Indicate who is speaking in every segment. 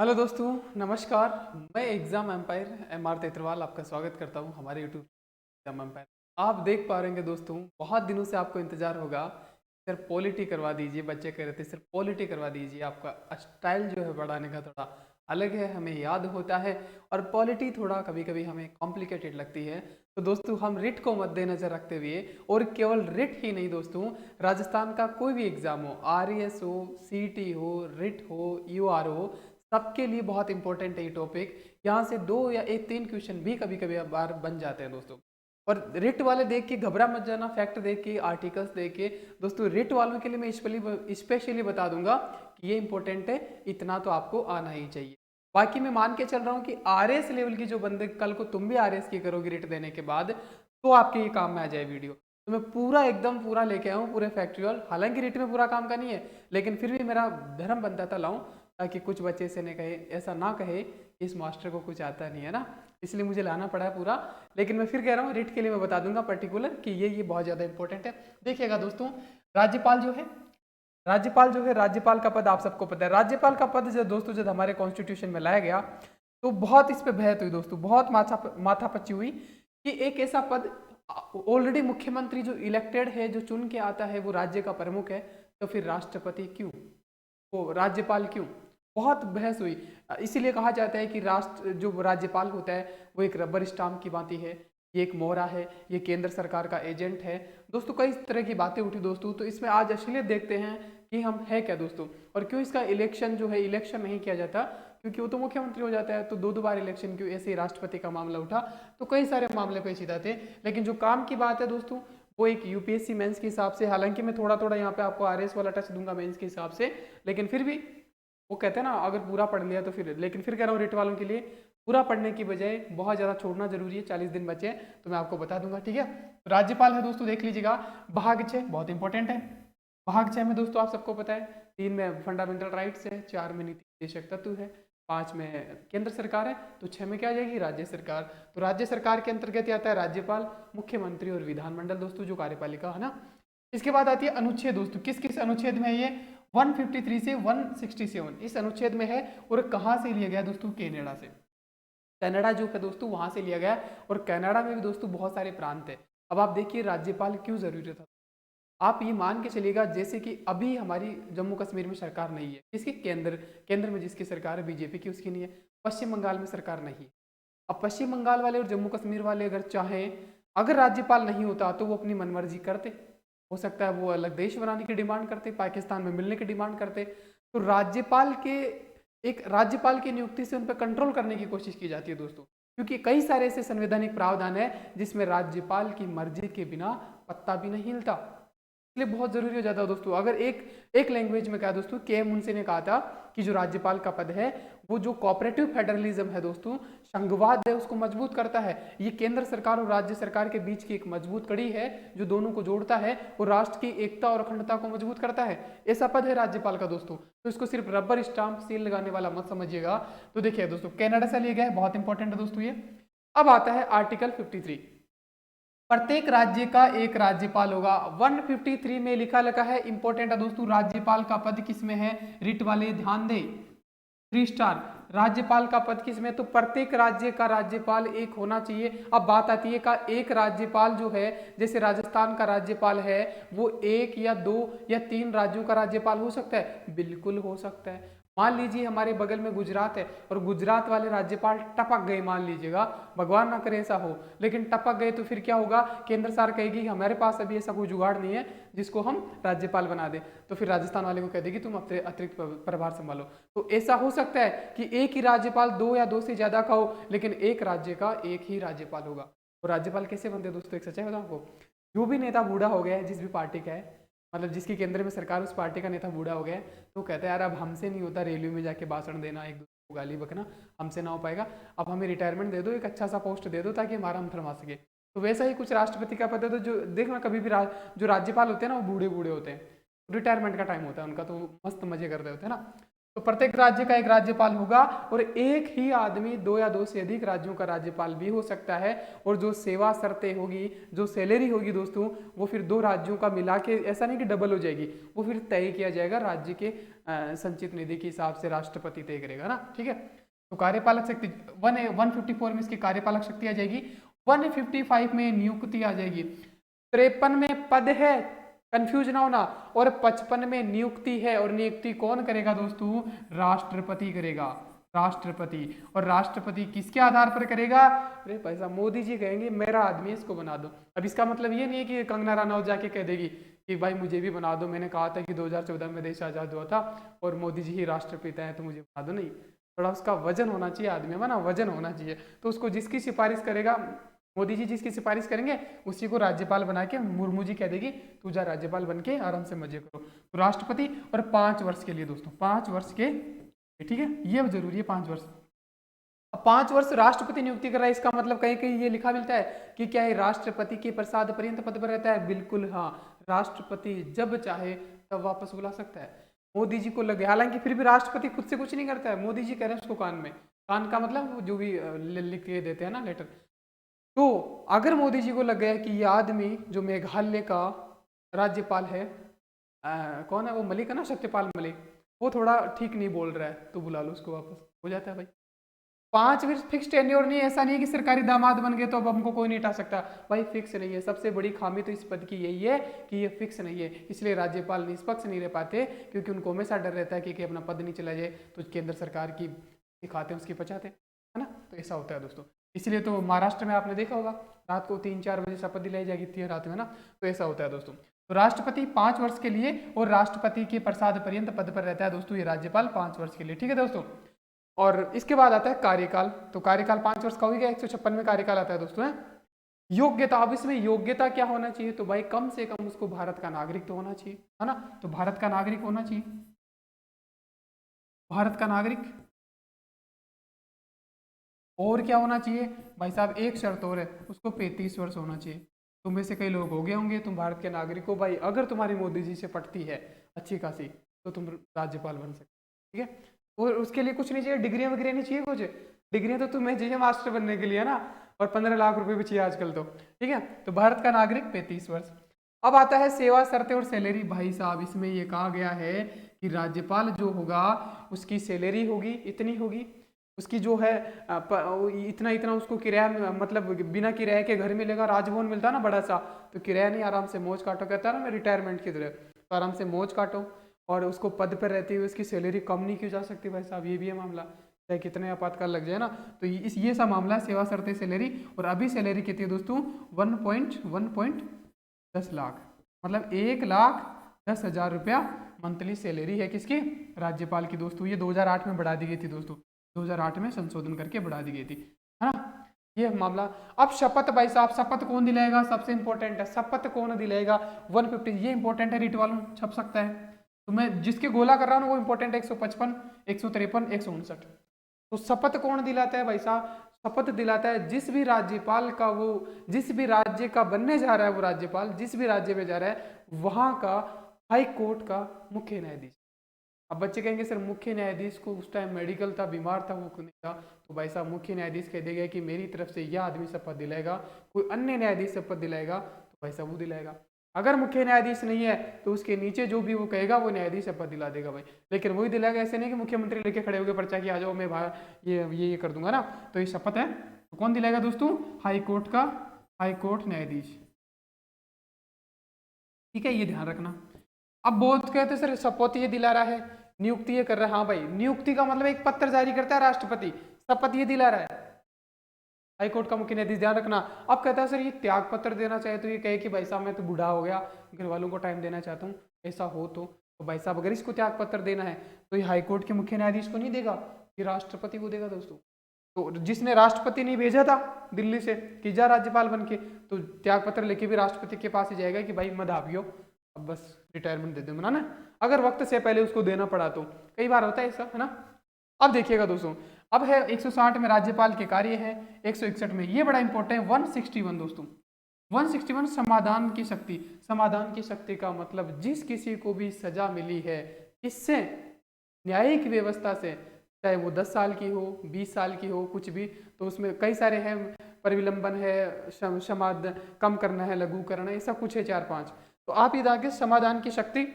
Speaker 1: Hello दोस्तों, नमस्कार। मैं exam empire M R Tetarwal आपका स्वागत करता हूं हमारे यूट्यूब एग्ज़ाम एम्पायर। आप देख पा रहे हैं दोस्तों, बहुत दिनों से आपको इंतज़ार होगा। सिर्फ पॉलिटी करवा दीजिए, बच्चे कह रहे थे सिर्फ पॉलिटी करवा दीजिए। आपका स्टाइल जो है पढ़ाने का थोड़ा अलग है, हमें याद होता है। और पॉलिटी थोड़ा कभी कभी हमें कॉम्प्लिकेटेड लगती है। तो दोस्तों, हम रिट को मद्देनज़र रखते हुए, और केवल रिट ही नहीं दोस्तों, राजस्थान का कोई भी एग्ज़ाम हो, RAS हो, CT हो, रिट हो, UR हो, सबके लिए बहुत इंपॉर्टेंट है ये टॉपिक। यहाँ से दो या एक तीन क्वेश्चन भी कभी कभी बार बन जाते हैं दोस्तों। और रिट वाले देख के घबरा मत जाना, फैक्ट देख के, आर्टिकल्स देख के। दोस्तों, रिट वालों के लिए मैं स्पेशली बता दूंगा कि ये इंपॉर्टेंट है, इतना तो आपको आना ही चाहिए। बाकी मैं मान के चल रहा हूँ कि RS लेवल की जो बंदे, कल को तुम भी RS की करोगे रिट देने के बाद, तो आपके ये काम में आ जाए वीडियो। तो मैं पूरा एकदम पूरा लेके आया हूँ, पूरे फैक्चुअल। हालांकि रिट में पूरा काम का नहीं है, लेकिन फिर भी मेरा धर्म बनता था लाऊं, ताकि कुछ बच्चे से नहीं कहे, ऐसा ना कहे इस मास्टर को कुछ आता नहीं है ना। इसलिए मुझे लाना पड़ा है पूरा। लेकिन मैं फिर कह रहा हूँ, रिट के लिए मैं बता दूंगा पर्टिकुलर कि ये बहुत ज़्यादा इंपॉर्टेंट है। देखिएगा दोस्तों, राज्यपाल जो है राज्यपाल का पद आप सबको पता है। राज्यपाल का पद जब दोस्तों, जब हमारे कॉन्स्टिट्यूशन में लाया गया, तो बहुत इस पे बहस हुई दोस्तों, बहुत माथापच्ची हुई कि एक ऐसा पद, ऑलरेडी मुख्यमंत्री जो इलेक्टेड है, जो चुन के आता है, वो राज्य का प्रमुख है, तो फिर राष्ट्रपति क्यों, वो राज्यपाल क्यों? बहुत बहस हुई। इसीलिए कहा जाता है कि राष्ट्र जो राज्यपाल होता है वो एक रबर स्टाम्प की भांति है, ये एक मोहरा है, ये केंद्र सरकार का एजेंट है। दोस्तों, कई तरह की बातें उठी दोस्तों, तो इसमें आज असलियत देखते हैं कि हम है क्या दोस्तों, और क्यों इसका इलेक्शन जो है, इलेक्शन नहीं किया जाता, क्योंकि वो तो मुख्यमंत्री हो जाता है, तो दो दो बार इलेक्शन क्यों? ऐसे ही राष्ट्रपति का मामला उठा, तो कई सारे मामले पेचीदा थे। लेकिन जो काम की बात है दोस्तों, वो एक UPSC मेंस के हिसाब से, हालांकि मैं थोड़ा थोड़ा यहाँ पे आपको RS वाला टच दूंगा मेंस के हिसाब से, लेकिन फिर भी वो कहते हैं ना, अगर पूरा पढ़ लिया तो फिर, लेकिन फिर कह रहा हूँ रिट वालों के लिए पूरा पढ़ने की बजाय बहुत ज़्यादा छोड़ना जरूरी है। 40 दिन बचे हैं, तो मैं आपको बता दूंगा, ठीक है। तो राज्यपाल है दोस्तों, देख लीजिएगा। भाग 6 बहुत इंपॉर्टेंट है। भाग 6 में दोस्तों आप सबको पता है, 3 में फंडामेंटल राइट्स है, 4 में नीति निर्देशक तत्व है, 5 में केंद्र सरकार है, तो 6 में क्या आ जाएगी? राज्य सरकार। तो राज्य सरकार के अंतर्गत आता है राज्यपाल, मुख्यमंत्री और विधानमंडल दोस्तों, जो कार्यपालिका है ना। इसके बाद आती है अनुच्छेद दोस्तों, किस किस अनुच्छेद में है ये? 153 से 167 इस अनुच्छेद में है। और कहाँ से लिया गया दोस्तों? कनाडा से। कनाडा जो है दोस्तों, वहां से लिया गया। और कनाडा में भी दोस्तों बहुत सारे प्रांत है। अब आप देखिए राज्यपाल क्यों जरूरी था। आप ये मान के चलिएगा, जैसे कि अभी हमारी जम्मू कश्मीर में सरकार नहीं है, किसकी? केंद्र में जिसकी सरकार है BJP की, उसकी नहीं है। पश्चिम बंगाल में सरकार नहीं है। अब पश्चिम बंगाल वाले और जम्मू कश्मीर वाले अगर चाहें, अगर राज्यपाल नहीं होता तो वो अपनी मनमर्जी करते। हो सकता है वो अलग देश बनाने की डिमांड करते, पाकिस्तान में मिलने की डिमांड करते। तो राज्यपाल की नियुक्ति से उन पर कंट्रोल करने की कोशिश की जाती है दोस्तों, क्योंकि कई सारे ऐसे संवैधानिक प्रावधान है जिसमें राज्यपाल की मर्जी के बिना पत्ता भी नहीं हिलता। इसलिए बहुत जरूरी हो जाता है दोस्तों। अगर एक एक लैंग्वेज में क्या दोस्तों, के मुंशी ने कहा था कि जो राज्यपाल का पद है, वो जो कोऑपरेटिव फेडरलिज्म है दोस्तों, संघवाद है, उसको मजबूत करता है। ये केंद्र सरकार और राज्य सरकार के बीच की एक मजबूत कड़ी है, जो दोनों को जोड़ता है और राष्ट्र की एकता और अखंडता को मजबूत करता है। ऐसा पद है राज्यपाल का दोस्तों। तो इसको सिर्फ रबर स्टाम्प सील लगाने वाला मत समझिएगा। तो देखिए दोस्तों, कनाडा से लिया गया है, बहुत इंपॉर्टेंट है दोस्तों ये। अब आता है आर्टिकल 53, प्रत्येक राज्य का एक राज्यपाल होगा। 153 में लिखा लगा है, इंपॉर्टेंट है दोस्तों, राज्यपाल का पद किसमें है? रिट वाले ध्यान दें, 3 स्टार। राज्यपाल का पद किसमें? तो प्रत्येक राज्य का राज्यपाल एक होना चाहिए। अब बात आती है का एक राज्यपाल जो है, जैसे राजस्थान का राज्यपाल है, वो 1 या 2 या 3 राज्यों का राज्यपाल हो सकता है, बिल्कुल हो सकता है। मान लीजिए हमारे बगल में गुजरात है, और गुजरात वाले राज्यपाल टपक गए, मान लीजिएगा, भगवान ना करे ऐसा हो, लेकिन टपक गए, तो फिर क्या होगा? केंद्र सरकार कहेगी हमारे पास अभी ऐसा कोई जुगाड़ नहीं है जिसको हम राज्यपाल बना दें, तो फिर राजस्थान वाले को कह देगी तुम अतिरिक्त प्रभार संभालो। तो ऐसा हो सकता है कि एक ही राज्यपाल 2 या 2 से ज्यादा का हो, लेकिन एक राज्य का एक ही राज्यपाल होगा। तो राज्यपाल कैसे बनते हैं दोस्तों? एक सच्चाई बताऊं आपको, जो भी नेता बूढ़ा हो गया है, जिस भी पार्टी का है, मतलब जिसकी केंद्र में सरकार, उस पार्टी का नेता बूढ़ा हो गया है, तो कहता है यार अब हमसे नहीं होता रैली में जाके भाषण देना, एक दूसरे को गाली बकना, हमसे ना हो पाएगा, अब हमें रिटायरमेंट दे दो, एक अच्छा सा पोस्ट दे दो ताकि हमारा हम थरमा सके। तो वैसा ही कुछ राष्ट्रपति का पद है। तो जो देखना कभी भी जो राज्यपाल होते हैं ना, वो बूढ़े बूढ़े होते हैं, रिटायरमेंट का टाइम होता है उनका, तो मस्त मजे कर रहे होते हैं ना। तो प्रत्येक राज्य का एक राज्यपाल होगा और एक ही आदमी 2 या 2 से अधिक राज्यों का राज्यपाल भी हो सकता है। और जो सेवा शर्तें होगी, जो सैलरी होगी दोस्तों, वो फिर 2 राज्यों का मिला के, ऐसा नहीं कि डबल हो जाएगी, वो फिर तय किया जाएगा राज्य के संचित निधि के हिसाब से, राष्ट्रपति तय करेगा ना, ठीक है। तो कार्यपालक शक्ति 154 में इसकी कार्यपालक शक्ति आ जाएगी। 155 में नियुक्ति आ जाएगी। 53 में पद है, कंफ्यूज ना होना, और 55 में नियुक्ति है। और नियुक्ति कौन करेगा दोस्तों? राष्ट्रपति करेगा, राष्ट्रपति। और राष्ट्रपति किसके आधार पर करेगा? अरे पैसा मोदी जी कहेंगे मेरा आदमी इसको बना दो। अब इसका मतलब ये नहीं है कि कंगना रनौत जाके कह देगी कि भाई मुझे भी बना दो, मैंने कहा था कि 2014 में देश आजाद हुआ था और मोदी जी ही राष्ट्रपिता है तो मुझे बना दो। नहीं, थोड़ा उसका वजन होना चाहिए आदमी में ना, वजन होना चाहिए। तो उसको जिसकी सिफारिश करेगा, मोदी जी जिसकी सिफारिश करेंगे उसी को राज्यपाल बना के मुर्मू जी कह देगी तू जा राज्यपाल बन के आराम से मजे करो। तो राष्ट्रपति, और 5 वर्ष के लिए दोस्तों, 5 वर्ष के, ठीक है, ये जरूरी है 5 वर्ष। अब 5 वर्ष राष्ट्रपति नियुक्ति कर रहा है, इसका मतलब कहीं कहीं ये लिखा मिलता है कि क्या है राष्ट्रपति के प्रसाद पर्यंत पद पर रहता है? बिल्कुल हाँ, राष्ट्रपति जब चाहे तब वापस बुला सकता है। मोदी जी को लगे, हालांकि फिर भी राष्ट्रपति खुद से कुछ नहीं करता है, मोदी जी कह रहे हैं उसको कान में, कान का मतलब जो भी लिख के देते हैं ना लेटर। तो अगर मोदी जी को लग गया कि ये आदमी जो मेघालय का राज्यपाल है, कौन है वो, मलिक है ना, सत्यपाल मलिक, वो थोड़ा ठीक नहीं बोल रहा है, तो बुला लो उसको वापस, हो जाता है भाई। 5 वर्ष फिक्स टेन्योर नहीं, ऐसा नहीं है कि सरकारी दामाद बन गए तो अब हमको कोई नहीं हटा सकता, भाई फिक्स नहीं है। सबसे बड़ी खामी तो इस पद की यही है कि ये फिक्स नहीं है, इसलिए राज्यपाल निष्पक्ष नहीं रह पाते, क्योंकि उनको हमेशा डर रहता है कि अपना पद नहीं चला जाए तो केंद्र सरकार की दिखाते हैं उसकी बचाते, है ना। तो ऐसा होता है दोस्तों, इसलिए तो महाराष्ट्र में आपने देखा होगा रात को 3-4 बजे शपथ दिलाई जाएगी थी रात में ना, तो ऐसा होता है दोस्तों। तो राष्ट्रपति 5 वर्ष के लिए और राष्ट्रपति के प्रसाद पर्यंत पद पर रहता है दोस्तों ये राज्यपाल 5 वर्ष के लिए, ठीक है दोस्तों। और इसके बाद आता है कार्यकाल। तो कार्यकाल 5 वर्ष का हो गया, 156 में कार्यकाल आता है दोस्तों, है। योग्यता, अब इसमें योग्यता क्या होना चाहिए? तो भाई कम से कम उसको भारत का नागरिक तो होना चाहिए, है ना। तो भारत का नागरिक होना चाहिए, भारत का नागरिक। और क्या होना चाहिए भाई साहब? एक शर्त और है, उसको 35 वर्ष होना चाहिए। तुम में से कई लोग हो गए होंगे, तुम भारत के नागरिक हो भाई, अगर तुम्हारी मोदी जी से पटती है अच्छी खासी तो तुम राज्यपाल बन सकते, ठीक है। और उसके लिए कुछ नहीं चाहिए, डिग्रियां वगैरह नहीं चाहिए कुछ, डिग्रियां तो तुम्हें चाहिए मास्टर बनने के लिए ना, और 15 लाख रुपए भी चाहिए आजकल तो, ठीक है। तो भारत का नागरिक 35 वर्ष। अब आता है सेवा शर्तें और सैलरी। भाई साहब इसमें ये कहा गया है कि राज्यपाल जो होगा उसकी सैलरी होगी इतनी होगी, उसकी जो है इतना इतना उसको किराया, मतलब बिना किराए के घर मिलेगा, राजभवन मिलता है ना बड़ा सा, तो किराया नहीं, आराम से मौज काटो, कहता है ना मैं रिटायरमेंट की तरह, तो आराम से मौज काटो। और उसको पद पर रहते हुए उसकी सैलरी कम नहीं की जा सकती भाई साहब, ये भी है मामला, चाहे कितने आपातकाल लग जाए ना। तो ये सा मामला है सेवा शर्तें सैलरी। और अभी सैलरी कितनी है दोस्तों? 1.10 लाख, मतलब 1,10,000 रुपया मंथली सैलरी है किसकी? राज्यपाल की दोस्तों। ये 2008 में बढ़ा दी गई थी दोस्तों, 2008 में संशोधन करके बढ़ा दी गई थी, है ना, ये मामला। अब शपथ भाई साहब, शपथ कौन दिलाएगा? सबसे इंपॉर्टेंट है, शपथ कौन दिलाएगा? 150, ये इंपॉर्टेंट है, रिट वालों छप सकता है, तो मैं जिसके गोला कर रहा हूँ वो इंपॉर्टेंट है। 155, 153, 159। तो शपथ कौन दिलाता है भाई साहब? शपथ दिलाता है जिस भी राज्यपाल का, वो जिस भी राज्य का बनने जा रहा है, वो राज्यपाल जिस भी राज्य में जा रहा है वहां का हाई कोर्ट का मुख्य न्यायाधीश। अब बच्चे कहेंगे सर मुख्य न्यायाधीश को उस टाइम मेडिकल था, बीमार था, वो नहीं था, तो भाई साहब मुख्य न्यायाधीश कह देगा कि मेरी तरफ से यह आदमी शपथ दिलाएगा, कोई अन्य न्यायाधीश शपथ दिलाएगा तो भाई साहब वो दिलाएगा। अगर मुख्य न्यायाधीश नहीं है तो उसके नीचे जो भी वो कहेगा वो न्यायाधीश शपथ दिला देगा भाई, लेकिन वही दिलाएगा, ऐसे नहीं कि मुख्यमंत्री लेके खड़े होकर पर्चा की आ जाओ मैं ये कर दूंगा ना। तो ये शपथ है, तो कौन दिलाएगा दोस्तों? हाई कोर्ट का हाई कोर्ट न्यायाधीश, ठीक है, ये ध्यान रखना। अब बहुत कहते सर शपथ ये दिला रहा है, नियुक्ति ये कर रहा है, हाँ भाई नियुक्ति का मतलब एक पत्र जारी करता है राष्ट्रपति, शपथ ये दिला रहा है हाईकोर्ट का मुख्य न्यायाधीश, ध्यान रखना। अब कहता है सर ये त्याग पत्र देना चाहे तो ये कहे कि भाई साहब मैं तो बूढ़ा हो गया, घर वालों को टाइम देना चाहता हूँ, ऐसा हो तो भाई साहब अगर इसको त्याग पत्र देना है तो ये हाईकोर्ट के मुख्य न्यायाधीश को नहीं देगा, ये राष्ट्रपति को देगा दोस्तों। तो जिसने राष्ट्रपति नहीं भेजा था दिल्ली से कि जा राज्यपाल बन के, तो त्याग पत्र लेके भी राष्ट्रपति के पास ही जाएगा कि भाई मत आवियो, अब बस रिटायरमेंट दे दो मना ना, अगर वक्त से पहले उसको देना पड़ा तो। कई बार होता है ऐसा, है ना। अब देखिएगा दोस्तों, अब है 160 में राज्यपाल के कार्य है, 161 में ये बड़ा इंपॉर्टेंट है 161 दोस्तों, 161 समाधान की शक्ति। समाधान की शक्ति का मतलब जिस किसी को भी सजा मिली है, किससे? न्यायिक व्यवस्था से, चाहे वो 10 साल की हो, 20 साल की हो, कुछ भी, तो उसमें कई सारे हैं, परिविलंबन है, समाधान कम करना है, लघुकरण है, ऐसा कुछ है 4-5। तो आप ये देखिए समाधान की शक्ति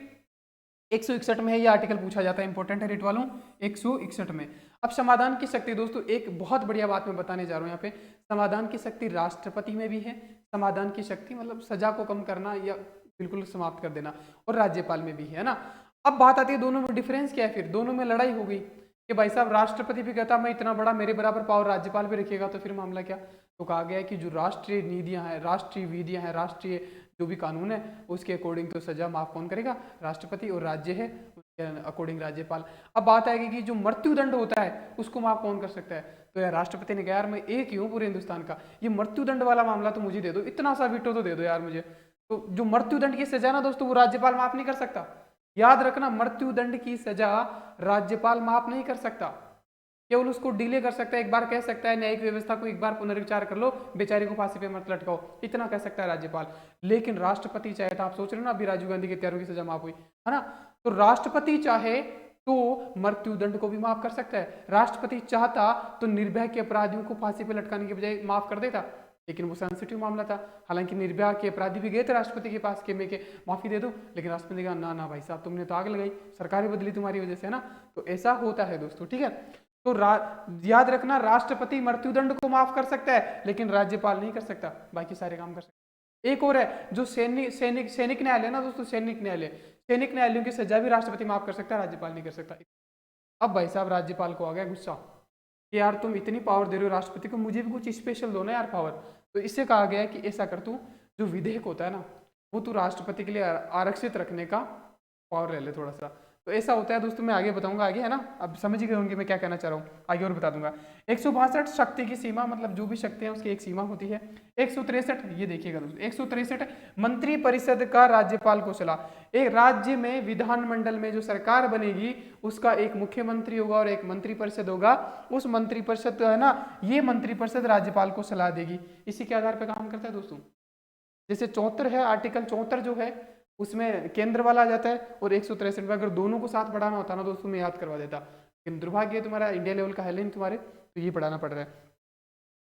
Speaker 1: 161 में है, ये आर्टिकल पूछा जाता है, इंपॉर्टेंट है रेट वालों, 161 में। अब समाधान की शक्ति दोस्तों, एक बहुत बढ़िया बात मैं बताने जा रहा हूँ यहाँ पे, समाधान की शक्ति राष्ट्रपति में भी है, समाधान की शक्ति मतलब सजा को कम करना या बिल्कुल समाप्त कर देना, और राज्यपाल में भी है ना। अब बात आती है दोनों में डिफरेंस क्या है, फिर दोनों में लड़ाई हो गई कि भाई साहब राष्ट्रपति भी कहता मैं इतना बड़ा, मेरे बराबर पावर राज्यपाल भी रखेगा, तो फिर मामला क्या। तो कहा गया है कि जो राष्ट्रीय नीतियां हैं, राष्ट्रीय विधियां हैं, राष्ट्रीय जो भी कानून है उसके अकॉर्डिंग तो सजा माफ कौन करेगा, राष्ट्रपति, और राज्य है उसके अकॉर्डिंग राज्यपाल। अब बात आएगी कि जो मृत्युदंड होता है उसको माफ कौन कर सकता है, तो यार राष्ट्रपति ने कहा यार मैं एक ही हूँ पूरे हिंदुस्तान का, ये मृत्युदंड वाला मामला तो मुझे दे दो, इतना सा वीटो तो दे दो यार मुझे। तो जो मृत्युदंड की सजा ना दोस्तों, वो राज्यपाल माफ नहीं कर सकता, याद रखना, मृत्युदंड की सजा राज्यपाल माफ नहीं कर सकता, केवल उसको डिले कर सकता है, एक बार कह सकता है न्यायिक व्यवस्था को एक बार पुनर्विचार कर लो, बेचारे को फांसी पे मत लटकाओ, इतना कह सकता है राज्यपाल। लेकिन राष्ट्रपति चाहे, तो आप सोच रहे हो ना अभी राजीव गांधी के हत्यारों की सजा माफ हुई है ना, तो राष्ट्रपति चाहे तो मृत्युदंड को भी माफ कर सकता है, राष्ट्रपति चाहता तो निर्भया के अपराधियों को फांसी पे लटकाने के बजाय माफ कर देता, लेकिन वो सेंसिटिव मामला था। हालांकि निर्भया के अपराधी भी गए थे राष्ट्रपति के पास के माफी दे दो, लेकिन राष्ट्रपति ने कहा ना ना भाई साहब तुमने तो आग लगाई, सरकार बदली तुम्हारी वजह से, है ना। तो ऐसा होता है दोस्तों, ठीक है। तो याद रखना, राष्ट्रपति मृत्युदंड को माफ कर सकता है लेकिन राज्यपाल नहीं कर सकता, बाकी सारे काम कर सकता है। एक और है जो सैनिक न्यायालय ना दोस्तों, सैनिक न्यायालयों की सजा भी राष्ट्रपति माफ कर सकता है, राज्यपाल नहीं कर सकता। अब भाई साहब राज्यपाल को आ गया गुस्सा कि यार तुम इतनी पावर दे रहे हो राष्ट्रपति को, मुझे भी कुछ स्पेशल दो ना यार पावर। तो इससे कहा गया है कि ऐसा कर, तू जो विधेयक होता है ना वो तू राष्ट्रपति के लिए आरक्षित रखने का पावर ले ले थोड़ा सा। तो ऐसा होता है दोस्तों, मैं आगे बताऊंगा आगे, है ना। अब समझ गए होंगे मैं क्या कहना चाह रहा हूँ, आगे और बता दूंगा। 162 शक्ति की सीमा, मतलब जो भी शक्ति है उसकी एक सीमा होती है। 163 ये देखिएगा दोस्तों, 163 मंत्री परिषद का राज्यपाल को सलाह। एक राज्य में विधानमंडल में जो सरकार बनेगी उसका एक मुख्यमंत्री होगा और एक मंत्री परिषद होगा, उस मंत्री परिषद है ना, ये मंत्री परिषद राज्यपाल को सलाह देगी। इसी के आधार पर काम करता है दोस्तों। जैसे 74 है, आर्टिकल 74 जो है उसमें केंद्र वाला आ जाता है, और 163 में अगर दोनों को साथ पढ़ाना होता ना दोस्तों मैं याद करवा देता, लेकिन दुर्भाग्य तुम्हारा इंडिया लेवल का है नहीं तुम्हारे, तो ये पढ़ाना पड़ रहा है।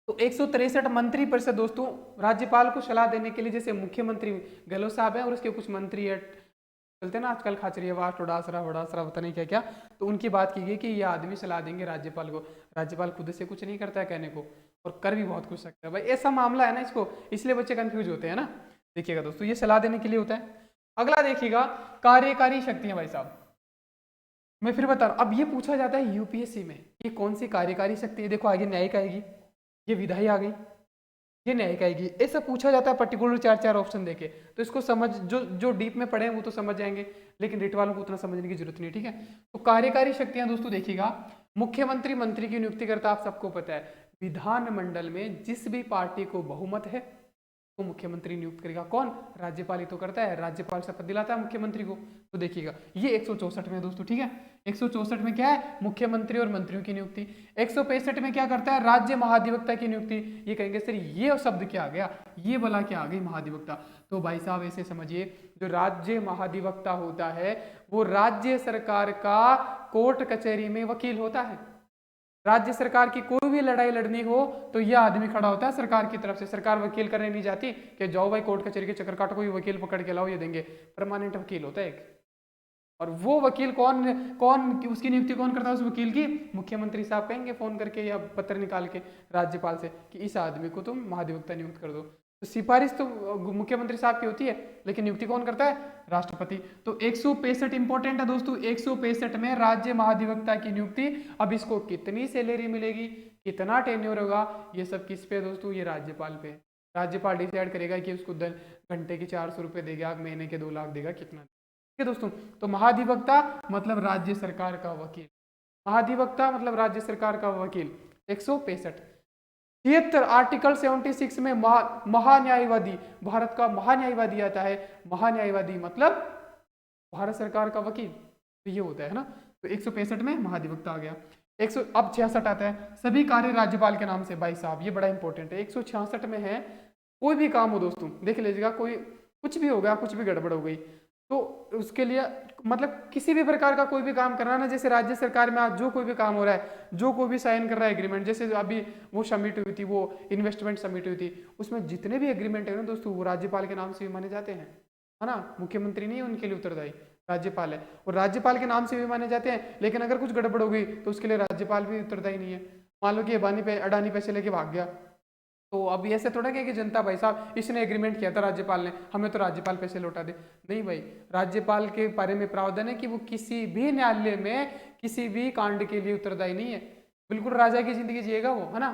Speaker 1: तो 163 मंत्री परिषद दोस्तों राज्यपाल को सलाह देने के लिए, जैसे मुख्यमंत्री गहलोत साहब हैं और उसके कुछ मंत्री है चलते ना आजकल, खाचरियावास, टोडासरा वडासरा पता नहीं क्या क्या, तो उनकी बात की गई कि ये आदमी सलाह देंगे राज्यपाल को। राज्यपाल खुद से कुछ नहीं करता है कहने को, और कर भी बहुत कुछ सकता है भाई, ऐसा मामला है ना इसको, इसलिए बच्चे कंफ्यूज होते हैं ना। देखिएगा दोस्तों, ये सलाह देने के लिए होता है। अगला देखिएगा कार्यकारी शक्तियां। भाई साहब मैं फिर बता रहा हूं, अब ये पूछा जाता है यूपीएससी में, ये कौन सी कार्यकारी शक्ति है। देखो आगे न्यायिक आएगी, ये विधायी आ गई, ये न्यायिक आएगी, ऐसा पूछा जाता है पर्टिकुलर 4-4 ऑप्शन देके। तो इसको समझ, जो डीप में पढ़े हैं वो तो समझ जाएंगे, लेकिन रेट वालों को उतना समझने की जरूरत नहीं, ठीक है। तो कार्यकारी शक्तियां दोस्तों देखिएगा, मुख्यमंत्री मंत्री की नियुक्ति करता, आप सबको पता है। विधानमंडल में जिस भी पार्टी को बहुमत है तो मुख्यमंत्री नियुक्त करेगा, कौन, राज्यपाल ही तो करता है, राज्यपाल शपथ दिलाता है मुख्यमंत्री को। तो देखिएगा ये 164 में दोस्तों, ठीक है। 164 में क्या है, मुख्यमंत्री और मंत्रियों की नियुक्ति। 165 में क्या करता है, राज्य महाधिवक्ता की नियुक्ति। ये कहेंगे सर ये शब्द क्या आ गया, ये वाला क्या आ गई, महाधिवक्ता। तो भाई साहब ऐसे समझिए, जो राज्य महाधिवक्ता होता है वो राज्य सरकार का कोर्ट कचहरी में वकील होता है। राज्य सरकार की कोई भी लड़ाई लड़नी हो तो यह आदमी खड़ा होता है सरकार की तरफ से। सरकार वकील करने नहीं जाती कि जाओ भाई कोर्ट कचहरी के चक्कर काटो, कोई वकील पकड़ के लाओ, ये देंगे। परमानेंट वकील होता है एक, और वो वकील कौन उसकी नियुक्ति कौन करता है, उस वकील की मुख्यमंत्री साहब कहेंगे फोन करके या पत्र निकाल के राज्यपाल से कि इस आदमी को तुम महाधिवक्ता नियुक्त कर दो। तो सिफारिश तो मुख्यमंत्री साहब की होती है, लेकिन नियुक्ति कौन करता है, राष्ट्रपति। तो 165 इंपॉर्टेंट है दोस्तों, 165 में राज्य महाधिवक्ता की नियुक्ति। अब इसको कितनी सैलरी मिलेगी, कितना टेन्योर होगा, ये सब किस पे दोस्तों, ये राज्यपाल पे। राज्यपाल डिसाइड करेगा कि उसको घंटे के 400 रुपये देगा, महीने के 2 लाख देगा, कितना। ठीक है दोस्तों। तो महाधिवक्ता मतलब राज्य सरकार का वकील, महाधिवक्ता मतलब राज्य सरकार का वकील। 165 76 आर्टिकल 76 में महान्यायवादी, भारत का महान्यायवादी आता है। महान्यायवादी मतलब भारत सरकार का वकील, तो ये होता है ना। तो 165 में महाधिवक्ता आ गया। अब 66 आता है, सभी कार्य राज्यपाल के नाम से। भाई साहब ये बड़ा इंपॉर्टेंट है। 166 में है कोई भी काम हो दोस्तों, देख लीजिएगा, कोई कुछ भी हो गया, कुछ भी गड़बड़ हो गई तो उसके लिए मतलब किसी भी प्रकार का कोई भी काम करना ना, जैसे राज्य सरकार में आज जो कोई भी काम हो रहा है, जो कोई भी साइन कर रहा है एग्रीमेंट, जैसे अभी वो समिट हुई थी, वो इन्वेस्टमेंट समिट हुई थी, उसमें जितने भी एग्रीमेंट है ना दोस्तों, वो राज्यपाल के नाम से भी माने जाते हैं, है ना। मुख्यमंत्री नहीं है उनके लिए उत्तरदायी, राज्यपाल है, और राज्यपाल के नाम से भी माने जाते हैं। लेकिन अगर कुछ गड़बड़ हो गई तो उसके लिए राज्यपाल भी उत्तरदायी नहीं है। मान लो कि अडानी पैसे लेके भाग गया, तो अब ऐसे थोड़ा कि जनता भाई साहब इसने एग्रीमेंट किया था राज्यपाल ने, हमें तो राज्यपाल पैसे लौटा दे। नहीं भाई, राज्यपाल के बारे में प्रावधान है कि वो किसी भी न्यायालय में किसी भी कांड के लिए उत्तरदायी नहीं है, बिल्कुल राजा की जिंदगी जिएगा वो, है ना।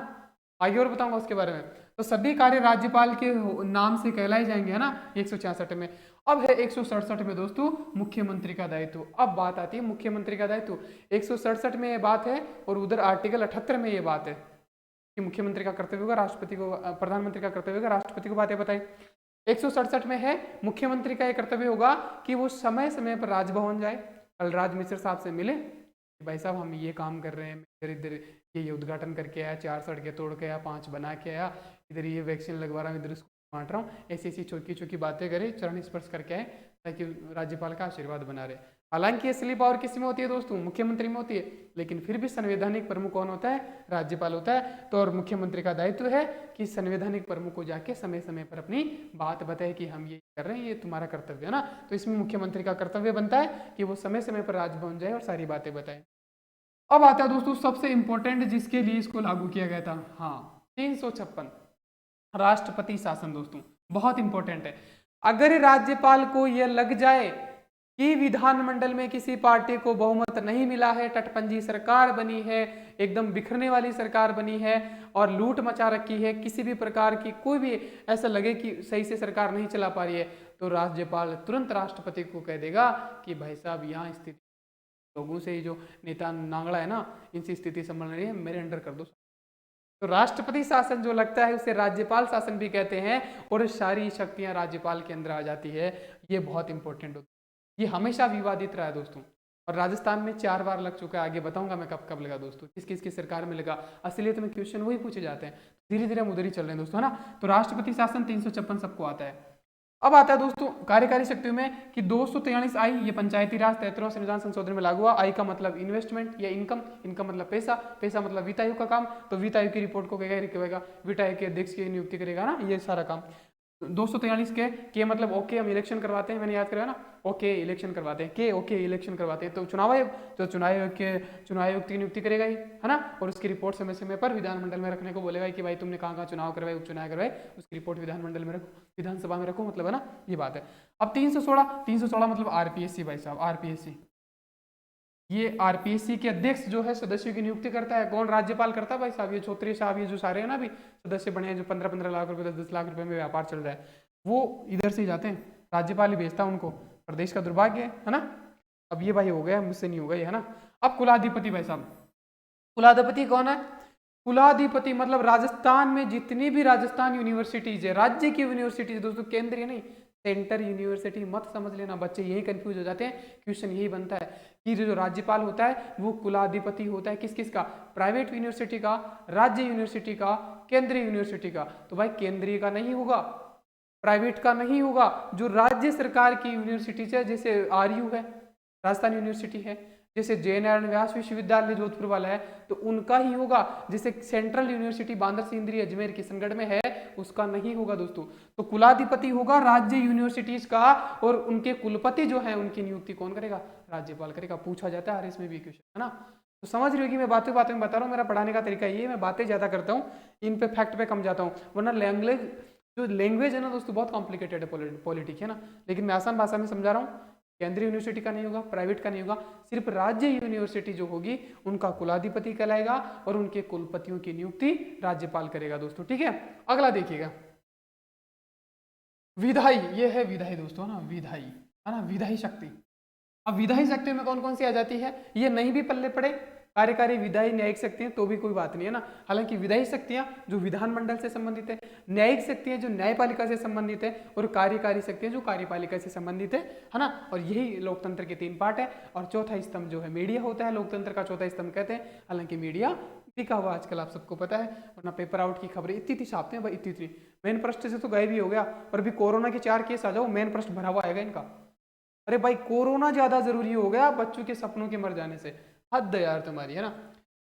Speaker 1: आगे और बताऊंगा उसके बारे में। तो सभी कार्य राज्यपाल के नाम से कहलाए जाएंगे, है ना, 166 में। अब है 167 में दोस्तों मुख्यमंत्री का दायित्व। अब बात आती है मुख्यमंत्री का दायित्व, 167 में ये बात है, और उधर आर्टिकल 78 में ये बात है कि मुख्यमंत्री का कर्तव्य होगा राष्ट्रपति को, प्रधानमंत्री का कर्तव्य होगा राष्ट्रपति को बातें बताई। 167 में है मुख्यमंत्री का यह कर्तव्य होगा कि वो समय समय पर राजभवन जाए, कलराज मिश्र साहब से मिले कि भाई साहब हम ये काम कर रहे हैं, इधर इधर ये उद्घाटन करके आया, 4 सड़कें तोड़ के आया, 5 बना के आया, इधर ये वैक्सीन लगवा रहा हूँ, इधर इसको बांट रहा हूँ, ऐसी ऐसी छोटी छोटी बातें करे, चरण स्पर्श करके आए, ताकि राज्यपाल का आशीर्वाद बना रहे। हालांकि असली पावर किस में होती है दोस्तों, मुख्यमंत्री में होती है, लेकिन फिर भी संवैधानिक प्रमुख कौन होता है, राज्यपाल होता है। तो और मुख्यमंत्री का दायित्व है कि संवैधानिक प्रमुख को जाके समय समय पर अपनी बात बताए कि हम ये कर रहे हैं, ये तुम्हारा कर्तव्य है ना। तो इसमें मुख्यमंत्री का कर्तव्य बनता है कि वो समय समय पर राजभवन जाए और सारी बातें बताए। अब आता है दोस्तों सबसे इंपॉर्टेंट जिसके लिए इसको लागू किया गया था, हाँ 356 राष्ट्रपति शासन। दोस्तों बहुत इंपॉर्टेंट है। अगर राज्यपाल को यह लग जाए कि विधानमंडल में किसी पार्टी को बहुमत नहीं मिला है, टटपंजी सरकार बनी है, एकदम बिखरने वाली सरकार बनी है और लूट मचा रखी है, किसी भी प्रकार की कोई भी ऐसा लगे कि सही से सरकार नहीं चला पा रही है, तो राज्यपाल तुरंत राष्ट्रपति को कह देगा कि भाई साहब यहाँ स्थिति लोगों से ही जो नेता नांगड़ा है ना, इनसे स्थिति संभल रही है, मेरे अंडर कर दो। तो राष्ट्रपति शासन जो लगता है उसे राज्यपाल शासन भी कहते हैं, और सारी शक्तियां राज्यपाल के अंदर आ जाती है। ये बहुत इंपॉर्टेंट होता है, ये हमेशा विवादित रहा है दोस्तों, और राजस्थान में 4 बार लग चुका है। आगे बताऊंगा मैं कब कब लगा दोस्तों, किस किस की सरकार में लगा, असलियत में क्वेश्चन वही पूछे जाते हैं। धीरे धीरे हम उधर ही चल रहे हैं दोस्तों, है ना। तो राष्ट्रपति शासन 356 सबको आता है। अब आता है दोस्तों कार्यकारी शक्तियों में कि 243 आई, ये पंचायती राज 73वां संविधान संशोधन में लागू हुआ। आई का मतलब इन्वेस्टमेंट या इनकम, इनकम मतलब पैसा, पैसा मतलब वित्त आयोग का काम, तो वित्त आयोग की रिपोर्ट को कहेगा, वित्त आयोग के अध्यक्ष की नियुक्ति करेगा ना, ये सारा काम। 243 के मतलब ओके हम इलेक्शन करवाते हैं, मैंने याद कराया ना, ओके इलेक्शन करवाते हैं, के ओके इलेक्शन करवाते हैं, तो चुनाव आयोग, तो चुनाव आयोग की नियुक्ति करेगा ही, है ना। और उसकी रिपोर्ट समय समय पर विधानमंडल में रखने को बोलेगा कि भाई तुमने कहाँ कहाँ चुनाव करवाए, उपचुनाव करवाए, उसकी रिपोर्ट विधानमंडल में रखो, विधानसभा में रखो, मतलब है ना, ये बात है। अब 316 मतलब आरपीएससी भाई साहब, आरपीएससी, ये आरपीएससी के अध्यक्ष जो है सदस्यों की नियुक्ति करता है। कौन, राज्यपाल करता है भाई साहब। ये चौधरी साहब, ये जो सारे हैं ना अभी सदस्य बने हैं, जो 15-15 लाख रुपए 10-10 लाख रुपए में व्यापार चल रहा है, वो इधर से ही जाते हैं, राज्यपाल ही भेजता है उनको। प्रदेश का दुर्भाग्य है ना। अब ये भाई हो गया, मुझसे नहीं होगा ये, है ना। अब कुलाधिपति भाई साहब, कुलाधिपति कौन है, कुलाधिपति मतलब राजस्थान में जितनी भी राजस्थान यूनिवर्सिटीज है, राज्य की यूनिवर्सिटीज दोस्तों, केंद्रीय नहीं, सेंटर यूनिवर्सिटी मत समझ लेना, बच्चे यही कंफ्यूज हो जाते हैं। क्वेश्चन यही बनता है कि जो राज्यपाल होता है वो कुलाधिपति होता है किस किस का, प्राइवेट यूनिवर्सिटी का, राज्य यूनिवर्सिटी का, केंद्रीय यूनिवर्सिटी का। तो भाई केंद्रीय का नहीं होगा, प्राइवेट का नहीं होगा, जो राज्य सरकार की यूनिवर्सिटीज है, जैसे आरयू है, राजस्थान यूनिवर्सिटी है, जैसे जय नारायण व्यास विश्वविद्यालय जोधपुर वाला है तो उनका ही होगा। जैसे सेंट्रल यूनिवर्सिटी बांदर सिंदरी अजमेर किशनगढ़ में है, उसका नहीं होगा दोस्तों। तो कुलाधिपति होगा राज्य यूनिवर्सिटीज का, और उनके कुलपति जो है उनकी नियुक्ति कौन करेगा, राज्यपाल करेगा। पूछा जाता है इसमें भी क्वेश्चन, है ना। तो समझ रही हो कि मैं बातें बातें में बता रहा हूँ, मेरा पढ़ाने का तरीका ये है, मैं बातें ज्यादा करता हूँ, इन पे फैक्ट पे कम जाता हूँ, वरना लैंग्वेज है ना दोस्तों बहुत कॉम्प्लिकेटेड है, पॉलिटिक्स है ना। लेकिन मैं आसान भाषा में समझा रहा हूँ। केंद्रीय यूनिवर्सिटी का नहीं होगा, प्राइवेट का नहीं होगा, सिर्फ राज्य यूनिवर्सिटी जो होगी उनका कुलाधिपति कहलाएगा, और उनके कुलपतियों की नियुक्ति राज्यपाल करेगा दोस्तों, ठीक है। अगला देखिएगा विधायी, ये है विधायी दोस्तों, ना विधायी, है ना, विधायी शक्ति। अब विधायी शक्ति में कौन कौन सी आ जाती है, ये नहीं भी पल्ले पड़े, कार्यकारी विधायी न्यायिक शक्तियां तो भी कोई बात नहीं है ना। हालांकि विधायी शक्तियां जो विधानमंडल से संबंधित है, न्यायिक शक्तियां जो न्यायपालिका से संबंधित है, और कार्यकारी शक्तियां जो कार्यपालिका से संबंधित है ना। और यही लोकतंत्र के 3 पार्ट है। और चौथा स्तंभ जो है मीडिया होता है, लोकतंत्र का चौथा स्तंभ कहते हैं। हालांकि मीडिया टिका हुआ आजकल आप सबको पता है, वरना पेपर आउट की खबरें इतनी छापते हैं भाई, इतनी मेन पृष्ठ से तो गायब ही हो गया। और अभी कोरोना के 4 केस आ जाओ, मेन पृष्ठ भरा हुआ आएगा इनका, अरे भाई कोरोना ज्यादा जरूरी हो गया बच्चों के सपनों के मर जाने से, हद है यार तुम्हारी, है ना।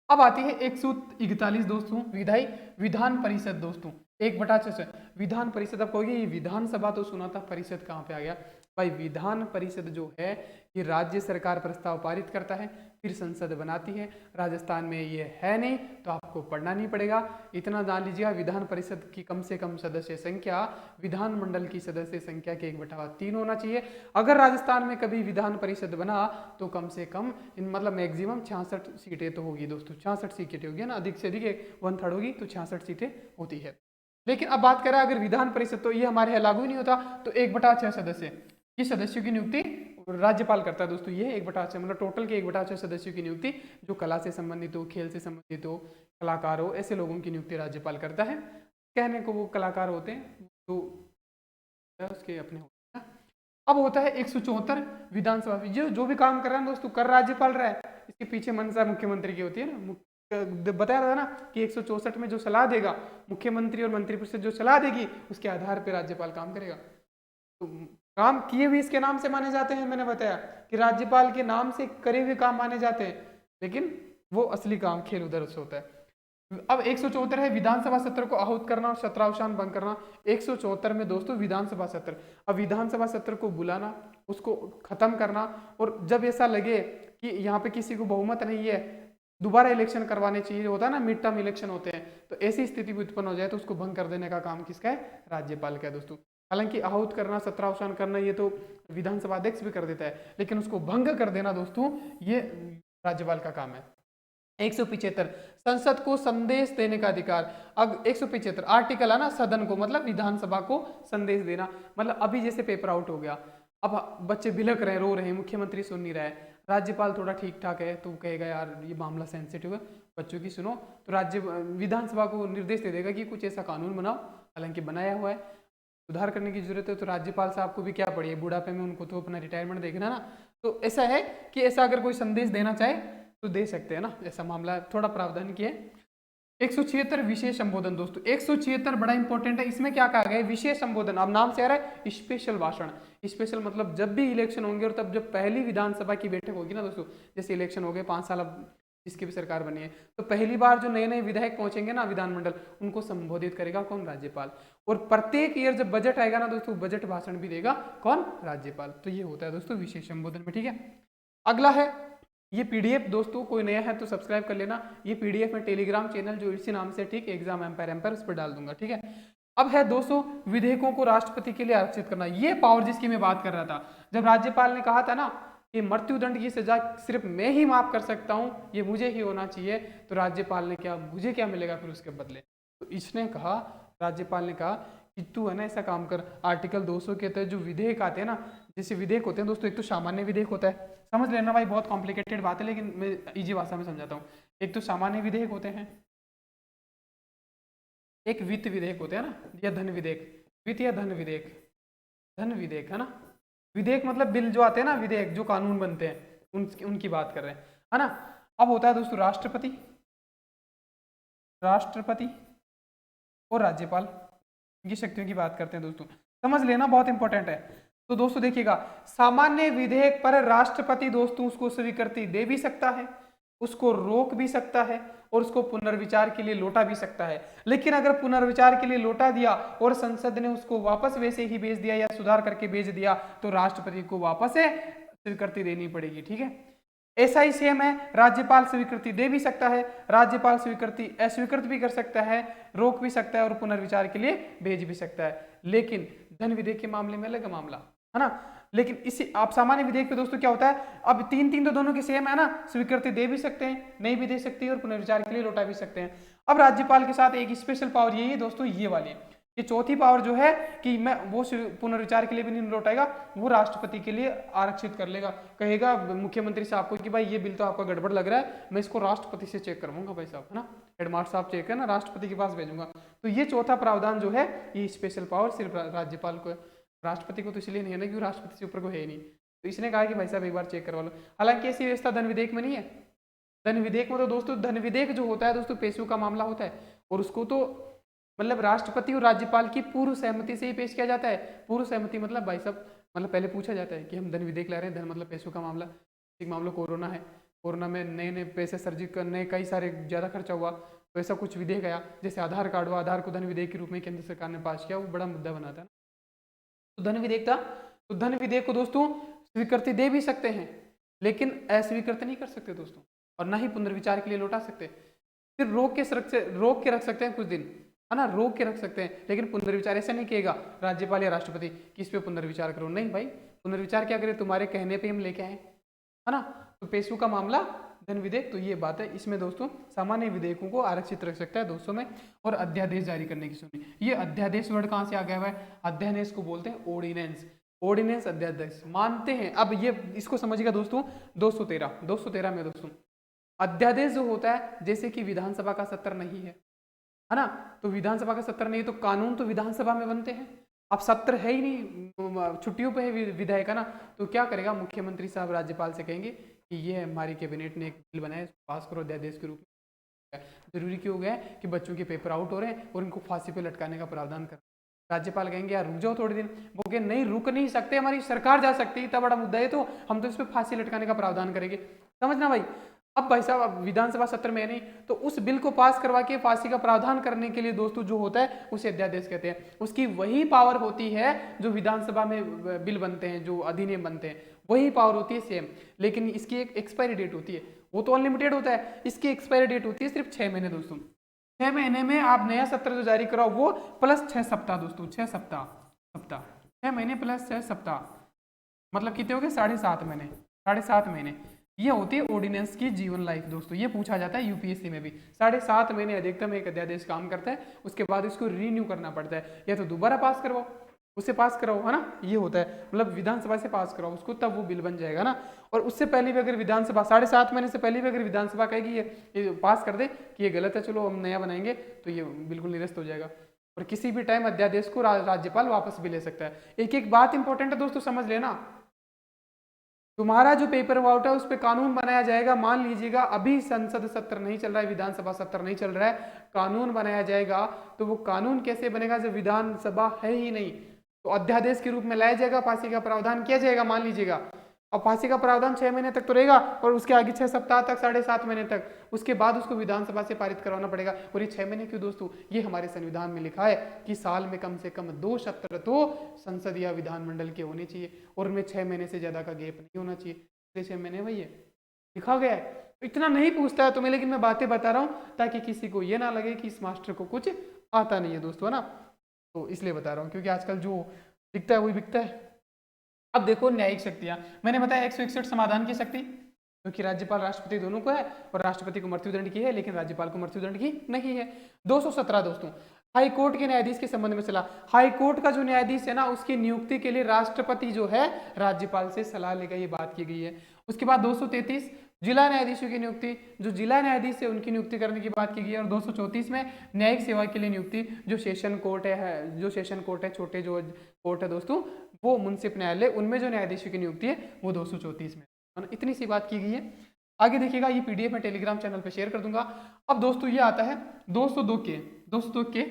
Speaker 1: अब आती है 141 दोस्तों विधायी विधान परिषद दोस्तों, 1/6 विधान परिषद। अब कहोगे ये विधानसभा तो सुना था, परिषद कहाँ पे आ गया भाई। विधान परिषद जो है ये राज्य सरकार प्रस्ताव पारित करता है, फिर संसद बनाती है। राजस्थान में ये है नहीं तो आपको पढ़ना नहीं पड़ेगा, इतना जान लीजिएगा। विधान परिषद की कम से कम सदस्य संख्या विधानमंडल की सदस्य संख्या के 1/3 होना चाहिए। अगर राजस्थान में कभी विधान परिषद बना तो कम से कम मतलब मैक्सिमम 66 सीटें तो होगी दोस्तों, 66 सीटें होगी ना, अधिक से अधिक 1/3 होगी तो 66 सीटें होती है। लेकिन अब बात करें अगर विधान परिषद, तो ये हमारे यहाँ लागू ही नहीं होता, तो 1/6 सदस्य, ये सदस्यों की नियुक्ति राज्यपाल करता है दोस्तों। ये 1/6 मतलब टोटल के 1/6 सदस्यों की नियुक्ति जो कला से संबंधित हो, खेल से संबंधित हो, कलाकार हो, ऐसे लोगों की नियुक्ति राज्यपाल करता है। कहने को वो कलाकार होते हैं तो उसके अपने होते हैं। अब होता है 174 विधानसभा, जो भी काम कर रहा है दोस्तों, कर राज्यपाल रहा है, इसके पीछे मंशा मुख्यमंत्री की होती है ना। बताया था ना कि 164 में जो सलाह देगा मुख्यमंत्री और मंत्रिपरिषद जो सलाह देगी उसके आधार पर राज्यपाल काम करेगा। तो काम किए हुए इसके नाम से माने जाते हैं, मैंने बताया कि राज्यपाल के नाम से करे हुए काम माने जाते हैं, लेकिन वो असली काम खेल उधर से होता है। अब 174 है विधानसभा सत्र को आहूत करना और सत्रावसान भंग करना। 174 में दोस्तों विधानसभा सत्र, अब विधानसभा सत्र को बुलाना, उसको खत्म करना, और जब ऐसा लगे कि यहाँ पे किसी को बहुमत नहीं है, दोबारा इलेक्शन करवाने चाहिए, होता है ना मिड टर्म इलेक्शन होते हैं, तो ऐसी स्थिति भी उत्पन्न हो जाए तो उसको भंग कर देने का काम किसका है, राज्यपाल का है दोस्तों। हालांकि आहूत करना, सत्रावसान करना ये तो विधानसभा अध्यक्ष भी कर देता है, लेकिन उसको भंग कर देना दोस्तों ये राज्यपाल का काम है। 175 संसद को संदेश देने का अधिकार। अब 175 आर्टिकल है ना, सदन को मतलब विधानसभा को संदेश देना, मतलब अभी जैसे पेपर आउट हो गया, अब बच्चे बिलक रहे, रो रहे हैं, मुख्यमंत्री सुन नहीं रहा है, राज्यपाल थोड़ा ठीक ठाक है तो कहेगा यार ये मामला सेंसिटिव है, बच्चों की सुनो, तो राज्य विधानसभा को निर्देश दे देगा कि कुछ ऐसा कानून बनाओ, हालांकि बनाया हुआ है, सुधार करने की जरूरत है। तो राज्यपाल साहब को भी क्या पड़ी है, बुढ़ापे में उनको तो अपना रिटायरमेंट देखना ना, तो ऐसा है कि ऐसा अगर कोई संदेश देना चाहे तो दे सकते हैं ना, ऐसा मामला थोड़ा प्रावधान किया है। 176 विशेष संबोधन दोस्तों, 176 बड़ा इंपॉर्टेंट है, इसमें क्या कहा गया है, विशेष संबोधन। अब नाम से आ रहा है स्पेशल भाषण, स्पेशल मतलब जब भी इलेक्शन होंगे और तब जब पहली विधानसभा की बैठक होगी ना दोस्तों, जैसे इलेक्शन हो गए 5 साल अब जिसकी भी सरकार बनी है, तो पहली बार जो नए नए विधायक पहुंचेंगे ना विधानमंडल, उनको संबोधित करेगा कौन, राज्यपाल। और प्रत्येक ईयर जब बजट आएगा ना दोस्तों, बजट भाषण भी देगा कौन, राज्यपाल। तो ये होता है दोस्तों विशेष संबोधन में, ठीक है। अगला है ये पीडीएफ दोस्तों, कोई नया है तो सब्सक्राइब कर लेना, ये पीडीएफ में टेलीग्राम चैनल जो इसी नाम से ठीक एग्जाम एम्पायर उस पर डाल दूंगा, ठीक है। अब है दोस्तों विधेयकों को राष्ट्रपति के लिए आरक्षित करना, ये पावर जिसकी मैं बात कर रहा था, जब राज्यपाल ने कहा था ना कि मृत्युदंड की सजा सिर्फ मैं ही माफ कर सकता हूं, ये मुझे ही होना चाहिए, तो राज्यपाल ने क्या, मुझे क्या मिलेगा फिर उसके बदले, तो इसने कहा, राज्यपाल ने कहा कि तू है ना ऐसा काम कर, आर्टिकल 200 के तहत जो विधेयक आते हैं ना, जैसे विधेयक होते हैं दोस्तों, एक तो सामान्य विधेयक होता है, समझ लेना भाई बहुत कॉम्प्लिकेटेड बात है लेकिन मैं इजी भाषा में समझाता हूँ। एक तो सामान्य विधेयक होते हैं, एक वित्त विधेयक होते हैं ना, या धन विधेयक, वित्त या धन विधेयक, धन विधेयक है ना, विधेयक मतलब बिल जो आते हैं ना, विधेयक जो कानून बनते हैं उनकी बात कर रहे हैं, है ना। अब होता है दोस्तों राष्ट्रपति, राष्ट्रपति और राज्यपाल, इनकी शक्तियों की बात करते हैं दोस्तों, समझ लेना बहुत इंपॉर्टेंट है। तो दोस्तों देखिएगा, सामान्य विधेयक पर राष्ट्रपति दोस्तों उसको स्वीकृति दे भी सकता है, उसको रोक भी सकता है, और उसको पुनर्विचार के लिए लौटा भी सकता है। लेकिन अगर पुनर्विचार के लिए लौटा दिया और संसद ने उसको वापस वैसे ही भेज दिया या सुधार करके भेज दिया, तो राष्ट्रपति को वापस से स्वीकृति देनी पड़ेगी, ठीक है। ऐसा ही सेम है, राज्यपाल स्वीकृति दे भी सकता है, राज्यपाल स्वीकृति अस्वीकृत भी कर सकता है, रोक भी सकता है और पुनर्विचार के लिए भेज भी सकता है। लेकिन धन विधेयक के मामले में अलग मामला है ना। लेकिन इसी आप सामान्य विधेयक पे दोस्तों क्या होता है, अब 3 तो दोनों के सेम है ना, स्वीकृति दे भी सकते हैं, नहीं भी दे सकती और पुनर्विचार के लिए लौटा भी सकते हैं। अब राज्यपाल के साथ एक स्पेशल पावर यही है दोस्तों, ये वाली, ये चौथी पावर जो है कि मैं वो पुनर्विचार के लिए भी नहीं लौटाएगा, वो राष्ट्रपति के लिए आरक्षित कर लेगा, कहेगा मुख्यमंत्री साहब को कि भाई ये बिल तो आपका गड़बड़ लग रहा है, मैं इसको राष्ट्रपति से चेक करवाऊंगा भाई साहब, है ना, हेडमास्टर साहब चेक है ना, राष्ट्रपति के पास भेजूंगा। तो ये चौथा प्रावधान जो है, ये स्पेशल पावर सिर्फ राज्यपाल को, राष्ट्रपति को तो इसलिए नहीं है ना क्योंकि राष्ट्रपति से ऊपर को है ही नहीं, तो इसने कहा कि भाई साहब एक बार चेक करवा लो। हालांकि ऐसी व्यवस्था धन विधेयक में नहीं है। धन विधेयक में तो दोस्तों, धन विधेयक जो होता है दोस्तों पेशों का मामला होता है, और उसको तो मतलब राष्ट्रपति और राज्यपाल की पूर्व सहमति से ही पेश किया जाता है। पूर्व सहमति मतलब भाई साहब मतलब पहले पूछा जाता है कि हम धन विधेयक ला रहे हैं, धन मतलब पैसों का मामला, एक मामला कोरोना है, कोरोना में नए नए पैसे सर्जित करने कई सारे ज़्यादा खर्चा हुआ, तो ऐसा कुछ विधेयक आया, जैसे आधार कार्ड हुआ, आधार को धन विधेयक के रूप में केंद्र सरकार ने पास किया, वो बड़ा मुद्दा बना था ना। तो धन विधेयक था, तो धन विधेयक को दोस्तों स्वीकृति दे भी सकते हैं, लेकिन अस्वीकृत नहीं कर सकते दोस्तों, और ना ही पुनर्विचार के लिए लौटा सकते, फिर रोक के रख सकते हैं कुछ दिन, है ना, रोक के रख सकते हैं, लेकिन पुनर्विचार ऐसा नहीं कहेगा राज्यपाल या राष्ट्रपति कि इस पे पुनर्विचार करो। नहीं भाई, पुनर्विचार क्या करे, तुम्हारे कहने पे हम लेके आए, है ना। तो पेशु का मामला, धन विधेयक, तो ये बात है। इसमें दोस्तों सामान्य विधेयकों को आरक्षित रख सकता है 200 में, और अध्यादेश जारी करने की सुनी। ये अध्यादेश वर्ड कहाँ से आ गया हुआ है, अध्यादेश को बोलते हैं ऑर्डिनेंस, ऑर्डिनेंस अध्यादेश मानते हैं। अब ये इसको समझिएगा दोस्तों, 213 में दोस्तों अध्यादेश जो होता है, जैसे कि विधानसभा का सत्र नहीं है ना, तो विधानसभा का सत्र नहीं है तो कानून तो विधानसभा में बनते हैं। अब सत्र है ही नहीं, छुट्टियों पे है विधायक, है ना, तो क्या करेगा, मुख्यमंत्री साहब राज्यपाल से कहेंगे कि ये हमारी कैबिनेट ने एक बिल बनाया, पास करो अध्यादेश के रूप में। जरूरी क्यों हो गया है कि बच्चों के पेपर आउट हो रहे हैं और इनको फांसी पे लटकाने का प्रावधान कर, राज्यपाल कहेंगे यार रुक जाओ थोड़े दिन, वो कहें नहीं रुक नहीं सकते, हमारी सरकार जा सकती है, इतना बड़ा मुद्दा है तो हम तो इस पर फांसी लटकाने का प्रावधान करेंगे। समझना भाई। अब भाई साहब विधानसभा सत्र में नहीं, तो उस बिल को पास करवा के फांसी का प्रावधान करने के लिए दोस्तों जो होता है उसे अध्यादेश कहते हैं। उसकी वही पावर होती है जो विधानसभा में बिल बनते हैं, जो अधिनियम बनते हैं, वही पावर होती है सेम, लेकिन इसकी एक एक्सपायरी डेट होती है, वो तो अनलिमिटेड होता है, इसकी एक्सपायरी डेट होती है सिर्फ 6 महीने दोस्तों। 6 महीने में आप नया सत्र जो जारी कराओ वो प्लस 6 सप्ताह दोस्तों, 6 सप्ताह 6 महीने प्लस 6 सप्ताह, मतलब कितने हो गए, 7.5 महीने, 7.5 महीने। ये होती है ऑर्डिनेंस की जीवन लाइफ दोस्तों, ये पूछा जाता है यूपीएससी में भी। 7.5 महीने अधिकतम एक अध्यादेश काम करता है, उसके बाद इसको रिन्यू करना पड़ता है, या तो दोबारा पास करवाओ, उसे पास कराओ, है ना, ये होता है, मतलब विधानसभा से पास कराओ उसको, तब वो बिल बन जाएगा ना। और उससे पहले भी अगर विधानसभा 7.5 महीने से पहले भी अगर विधानसभा कहेगी ये पास कर दे कि ये गलत है, चलो हम नया बनाएंगे, तो ये बिल्कुल निरस्त हो जाएगा। और किसी भी टाइम अध्यादेश को राज्यपाल वापस भी ले सकता है। एक एक बात इंपॉर्टेंट है दोस्तों, समझ लेना। तुम्हारा जो पेपर आउट है उस पर कानून बनाया जाएगा। मान लीजिएगा अभी संसद सत्र नहीं चल रहा है, विधानसभा सत्र नहीं चल रहा है, कानून बनाया जाएगा, तो वो कानून कैसे बनेगा जब विधानसभा है ही नहीं, तो अध्यादेश के रूप में लाया जाएगा, फांसी का प्रावधान किया जाएगा, मान लीजिएगा। और फांसी का प्रावधान 6 महीने तक तो रहेगा, और उसके आगे 6 सप्ताह तक, 7.5 महीने तक, उसके बाद उसको विधानसभा से पारित करवाना पड़ेगा। और ये 6 महीने क्यों दोस्तों, ये हमारे संविधान में लिखा है कि साल में कम से कम 2 सत्र तो संसद या विधानमंडल के होने चाहिए, और उनमें 6 महीने से ज्यादा का गैप नहीं होना चाहिए। 6 महीने भाई ये लिखा गया है, इतना नहीं पूछता है तुम्हें, लेकिन मैं बातें बता रहा हूँ ताकि किसी को ये ना लगे कि इस मास्टर को कुछ आता नहीं है दोस्तों, है ना, तो इसलिए बता रहा हूँ, क्योंकि आजकल जो दिखता है वही बिकता है। अब देखो न्यायिक शक्तियां, मैंने बताया 161 समाधान की शक्ति, क्योंकि राज्यपाल राष्ट्रपति दोनों को है, और राष्ट्रपति को मृत्युदंड की है, लेकिन राज्यपाल को मृत्युदंड की नहीं है। 217 दोस्तों हाई कोर्ट के न्यायाधीश के संबंध में सलाह। हाई कोर्ट का जो न्यायाधीश है ना, उसकी नियुक्ति के लिए राष्ट्रपति जो है राज्यपाल से सलाह लेगा, ये बात की गई है। उसके बाद 233 जिला न्यायाधीशों की नियुक्ति, जो जिला न्यायाधीश है उनकी नियुक्ति करने की बात की गई है। और 234 में न्यायिक सेवा के लिए नियुक्ति, जो सेशन कोर्ट है, छोटे जो कोर्ट है दोस्तों, वो मुंसिफ न्यायालय, उनमें जो न्यायाधीशों की नियुक्ति है वो 234 में। इतनी सी बात की गई है। आगे देखिएगा, ये पीडीएफ में टेलीग्राम चैनल पे शेयर कर दूंगा। अब दोस्तों ये आता है 202 के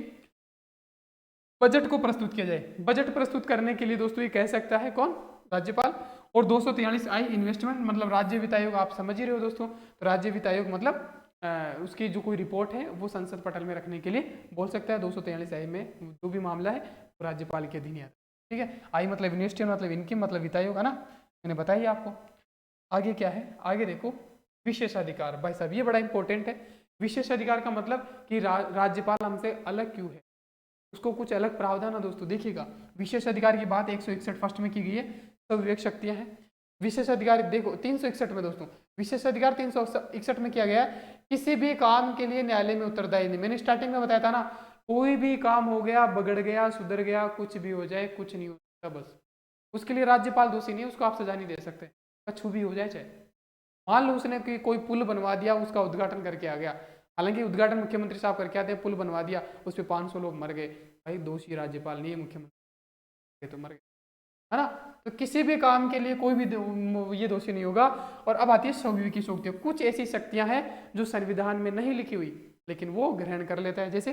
Speaker 1: बजट को प्रस्तुत किया जाए। बजट प्रस्तुत करने के लिए दोस्तों ये कह सकता है कौन, राज्यपाल। और 243 आई इन्वेस्टमेंट, मतलब राज्य वित्त आयोग, आप समझ ही रहे हो दोस्तों, तो राज्य वित्त आयोग मतलब उसकी जो कोई रिपोर्ट है वो संसद पटल में रखने के लिए बोल सकता है। 243 आई में जो भी मामला है वो राज्यपाल के अधीन है, ठीक है। आई मतलब इन्वेस्टमेंट, मतलब इनकी, मतलब वित्त आयोग, है ना, मैंने बताया आपको। आगे क्या है, आगे देखो विशेषाधिकार। भाई साहब ये बड़ा इंपॉर्टेंट है। विशेषाधिकार का मतलब कि राज्यपाल हमसे अलग क्यों है, उसको कुछ अलग प्रावधान है दोस्तों। देखिएगा विशेषाधिकार की बात 161 फर्स्ट में की गई है, सब विवेक शक्तियां हैं। विशेषाधिकार देखो 361 में दोस्तों, विशेषाधिकार 361 में किया गया है, किसी भी काम के लिए न्यायालय में उत्तरदायी नहीं। मैंने स्टार्टिंग में बताया था ना, कोई भी काम हो गया, बिगड़ गया, सुधर गया, कुछ भी हो जाए, कुछ नहीं हो सकता, बस उसके लिए राज्यपाल दोषी नहीं है, उसको आप सजा नहीं दे सकते, कछु भी हो जाए। चाहे मान लो उसने कोई पुल बनवा दिया, उसका उद्घाटन करके आ गया, हालांकि उद्घाटन मुख्यमंत्री साहब करके आते हैं, पुल बनवा दिया, उस पर 500 लोग मर गए, भाई दोषी राज्यपाल नहीं है, मुख्यमंत्री तो मर गए, है ना। तो किसी भी काम के लिए कोई भी ये दोषी नहीं होगा। और अब आती है स्वविवेकी की शक्तियां। कुछ ऐसी शक्तियां हैं जो संविधान में नहीं लिखी हुई, लेकिन वो ग्रहण कर लेता है, जैसे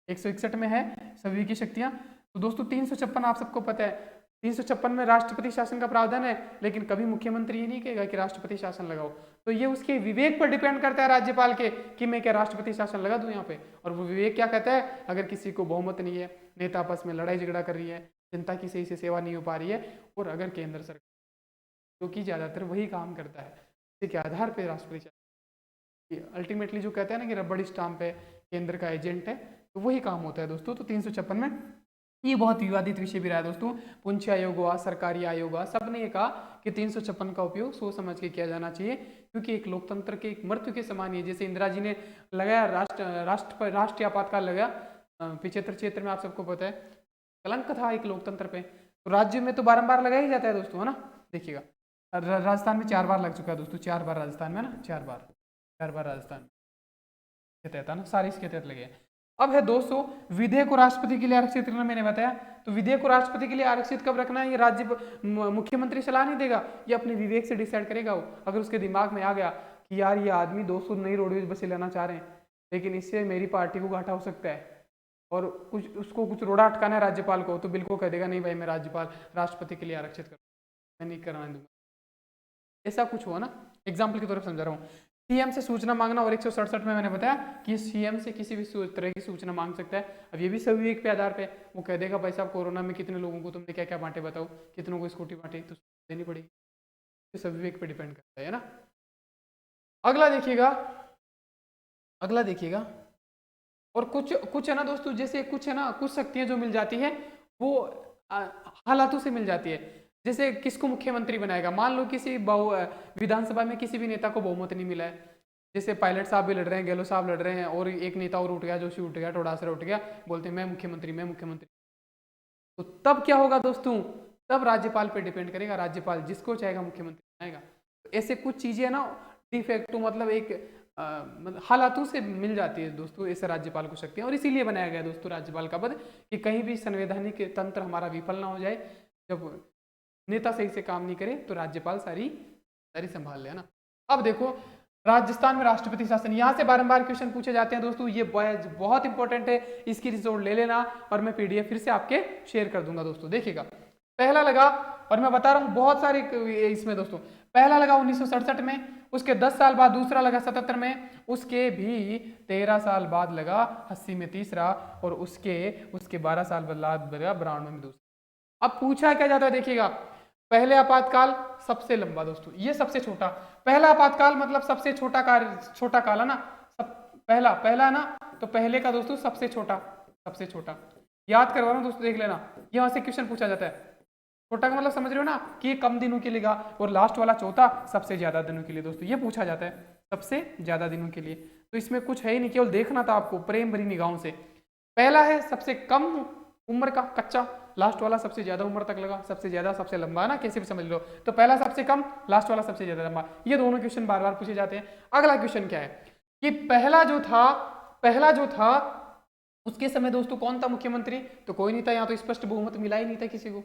Speaker 1: 161 में है स्वविवेकी की शक्तियां। तो दोस्तों 356 आप सबको पता है, 356 में राष्ट्रपति शासन का प्रावधान है, लेकिन कभी मुख्यमंत्री ये नहीं कहेगा कि राष्ट्रपति शासन लगाओ। तो ये उसके विवेक पर डिपेंड करता है राज्यपाल के कि मैं क्या राष्ट्रपति शासन लगा दूं यहाँ पे। और वो विवेक क्या कहता है, अगर किसी को बहुमत नहीं है, नेता आपस में लड़ाई झगड़ा कर रही है, जनता की सही से सेवा नहीं हो पा रही है, और अगर केंद्र सरकार जो कि ज्यादातर वही काम करता है, इसी के आधार पर राष्ट्रपति शासन अल्टीमेटली जो कहते हैं ना कि रबड़ स्टाम्प है, केंद्र का एजेंट है, तो वही काम होता है दोस्तों। तो 356 में ये बहुत विवादित विषय भी रहा है दोस्तों। पुंछ आयोग हुआ, सरकारी आयोग हुआ, सब ने ये कहा कि 356 का उपयोग सोच समझ के किया जाना चाहिए, क्योंकि एक लोकतंत्र के एक मृत्यु के समान ही है। जैसे इंदिरा जी ने लगाया राष्ट्रीय आपातकाल लगाया 75 क्षेत्र में, आप सबको पता है, कलंक था एक लोकतंत्र पे। तो राज्य में तो बारंबार लगाया ही जाता है दोस्तों, है ना। देखिएगा राजस्थान में 4 बार लग चुका है दोस्तों, 4 बार राजस्थान में ना, 4 बार राजस्थान के तहत है ना, सारे इसके तहत लगे। अब है दोस्तों विधेयक को राष्ट्रपति के लिए आरक्षित करना, मैंने बताया। तो विधेयक को राष्ट्रपति के लिए आरक्षित कब रखना है, ये राज्य मुख्यमंत्री सलाह नहीं देगा, ये अपने विवेक से डिसाइड करेगा। वो अगर उसके दिमाग में आ गया कि यार ये आदमी 200 नई रोडवेज बसें लेना चाह रहे हैं, लेकिन इससे मेरी पार्टी को घाटा हो सकता है और कुछ उसको कुछ रोड़ा अटकाना है राज्यपाल को, तो बिल्कुल कह देगा नहीं भाई मैं राष्ट्रपति के लिए आरक्षित कर, मैं नहीं कराने दूंगा। ऐसा कुछ हुआ ना, एग्जाम्पल की तरफ समझा रहा हूँ। सीएम से सूचना मांगना, और 167 में मैंने बताया कि सीएम से किसी भी तरह की सूचना मांग सकता है। अब ये भी सभी विवेक पे आधार पे, वो कह देगा भाई साहब कोरोना में कितने लोगों को तुमने क्या क्या बांटे बताओ, कितनों को स्कूटी बांटी, तो देनी पड़ेगी। तो सभी विवेक पे डिपेंड करता है ना। अगला देखिएगा और कुछ है ना दोस्तों, जैसे कुछ है ना, कुछ शक्तियां जो मिल जाती है वो हालातों से मिल जाती है। जैसे किसको मुख्यमंत्री बनाएगा, मान लो किसी विधानसभा में किसी भी नेता को बहुमत नहीं मिला है, जैसे पायलट साहब भी लड़ रहे हैं, गहलोत साहब लड़ रहे हैं, और एक नेता और उठ गया, जोशी उठ गया, टोडासरा उठ गया, बोलते हैं मैं मुख्यमंत्री। तो तब क्या होगा दोस्तों, तब राज्यपाल पे डिपेंड करेगा, राज्यपाल जिसको चाहेगा मुख्यमंत्री बनाएगा। तो ऐसे कुछ चीजें है ना डिफेक्टो, मतलब एक मतलब हालातों से मिल जाती है दोस्तों ऐसे राज्यपाल को शक्तियां, और इसीलिए बनाया गया दोस्तों राज्यपाल का पद, कि कहीं भी संवैधानिक तंत्र हमारा विफल ना हो जाए। जब नेता सही से काम नहीं करे तो राज्यपाल सारी संभाल ले, है ना। अब देखो राजस्थान में राष्ट्रपति शासन, यहाँ से बारंबार क्वेश्चन पूछे जाते हैं दोस्तों, ये बहुत इंपॉर्टेंट है, इसकी रिजल्ट ले लेना, और मैं पीडीएफ फिर से आपके शेयर कर दूंगा दोस्तों। देखिएगा पहला लगा, और मैं बता रहा हूँ बहुत सारे इसमें दोस्तों, पहला लगा 1967 में, उसके 10 साल बाद दूसरा लगा 77 में, उसके भी 13 साल बाद लगा 80 में तीसरा, और उसके 12 साल बाद लगा 92 में दूसरा। अब पूछा क्या जाता है, देखिएगा पहले आपातकाल सबसे लंबा दोस्तों, ये सबसे छोटा, पहला आपातकाल मतलब सबसे छोटा काल है ना, पहला है ना, तो पहले का दोस्तों सबसे छोटा याद करवा रहा हूं दोस्तों, देख लेना, यहां से क्वेश्चन पूछा जाता है। छोटा का मतलब समझ रहे हो ना कि ये कम दिनों के लिए, और लास्ट वाला चौथा सबसे ज्यादा दिनों के लिए दोस्तों, ये पूछा जाता है सबसे ज्यादा दिनों के लिए। तो इसमें कुछ है ही नहीं, केवल देखना था आपको प्रेम भरी निगाहों से। पहला है सबसे कम उम्र का कच्चा, लास्ट वाला सबसे ज्यादा उम्र तक लगा, सबसे ज्यादा सबसे लंबा, है ना, कैसे भी समझ लो। तो पहला सबसे कम, लास्ट वाला सबसे ज्यादा लंबा, ये दोनों क्वेश्चन बार बार पूछे जाते हैं। अगला क्वेश्चन क्या है कि पहला जो था उसके समय दोस्तों कौन था मुख्यमंत्री, तो कोई नहीं था, यहाँ तो स्पष्ट बहुमत मिला ही नहीं था किसी को,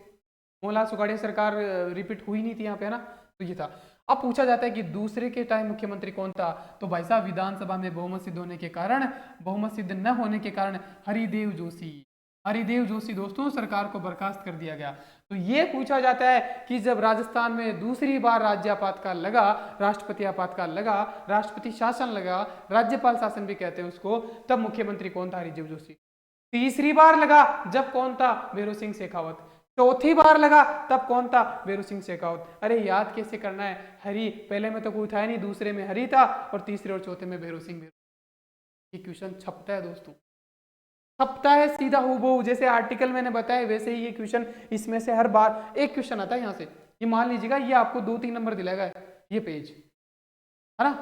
Speaker 1: मोहनलाल सुखाड़िया सरकार रिपीट हुई नहीं थी यहाँ पे, है ना, तो ये था। अब पूछा जाता है कि दूसरे के टाइम मुख्यमंत्री कौन था, तो भाई साहब विधानसभा में बहुमत सिद्ध न होने के कारण हरिदेव जोशी दोस्तों सरकार को बर्खास्त कर दिया गया। तो ये पूछा जाता है कि जब राजस्थान में दूसरी बार राज्य आपातकाल लगा, राष्ट्रपति आपातकाल लगा, राष्ट्रपति शासन लगा, राज्यपाल शासन भी कहते हैं उसको, तब मुख्यमंत्री कौन था, हरिदेव जोशी। तीसरी बार लगा जब कौन था, भैरों सिंह शेखावत। चौथी बार लगा तब कौन था, भैरों सिंह शेखावत। अरे याद कैसे करना है, हरि पहले में तो कोई था नहीं, दूसरे में हरि था, और तीसरे और चौथे में भैरों सिंह। ये क्वेश्चन छपता है दोस्तों, छपता है सीधा हूबहू, जैसे आर्टिकल मैंने बताया वैसे ही ये क्वेश्चन, इसमें से हर बार एक क्वेश्चन आता है यहाँ से। ये मान लीजिएगा ये आपको 2-3 नंबर दिलाएगा ये पेज, है ना।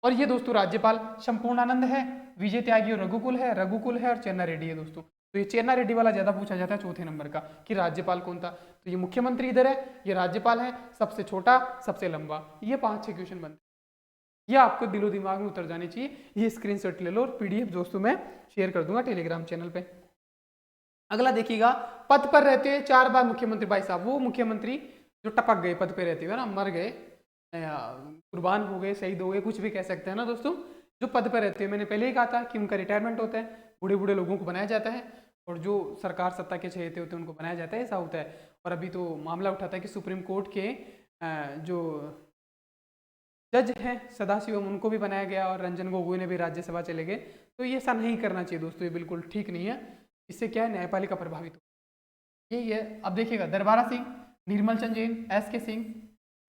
Speaker 1: और ये दोस्तों राज्यपाल शंपूर्णानंद है, विजय त्यागी और रघुकुल है और चेन्ना रेड्डी है दोस्तों। तो ये चेन्ना रेड्डी वाला ज्यादा पूछा जाता है चौथे नंबर का, कि राज्यपाल कौन था। तो ये मुख्यमंत्री इधर है, ये राज्यपाल है, सबसे छोटा सबसे लंबा, ये 5-6 क्वेश्चन बनते हैं। ये आपको दिलो दिमाग में उतर जानी चाहिए। ये स्क्रीनशॉट ले लो और पीडीएफ दोस्तों मैं शेयर कर दूंगा टेलीग्राम चैनल पे। अगला देखिएगा, पद पर रहते हुए 4 बार मुख्यमंत्री, भाई साहब वो मुख्यमंत्री जो टपक गए पद पे रहते हुए ना, मर गए, कुर्बान हो गए, शहीद हो गए, कुछ भी कह सकते हैं ना दोस्तों, जो पद पर रहते हैं, मैंने पहले ही कहा था कि उनका रिटायरमेंट होता है, बूढ़े बूढ़े लोगों को बनाया जाता है, और जो सरकार सत्ता के चहेते होते हैं उनको बनाया जाता है, ऐसा होता है। और अभी तो मामला उठा था कि सुप्रीम कोर्ट के जो जज हैं सदाशिवम उनको भी बनाया गया और रंजन गोगोई ने भी राज्यसभा चले गए। तो ये ऐसा नहीं करना चाहिए दोस्तों, ये बिल्कुल ठीक नहीं है। इससे क्या है, न्यायपालिका प्रभावित हो। यही है। अब देखिएगा, दरबारा सिंह, निर्मल चंद जैन, एस के सिंह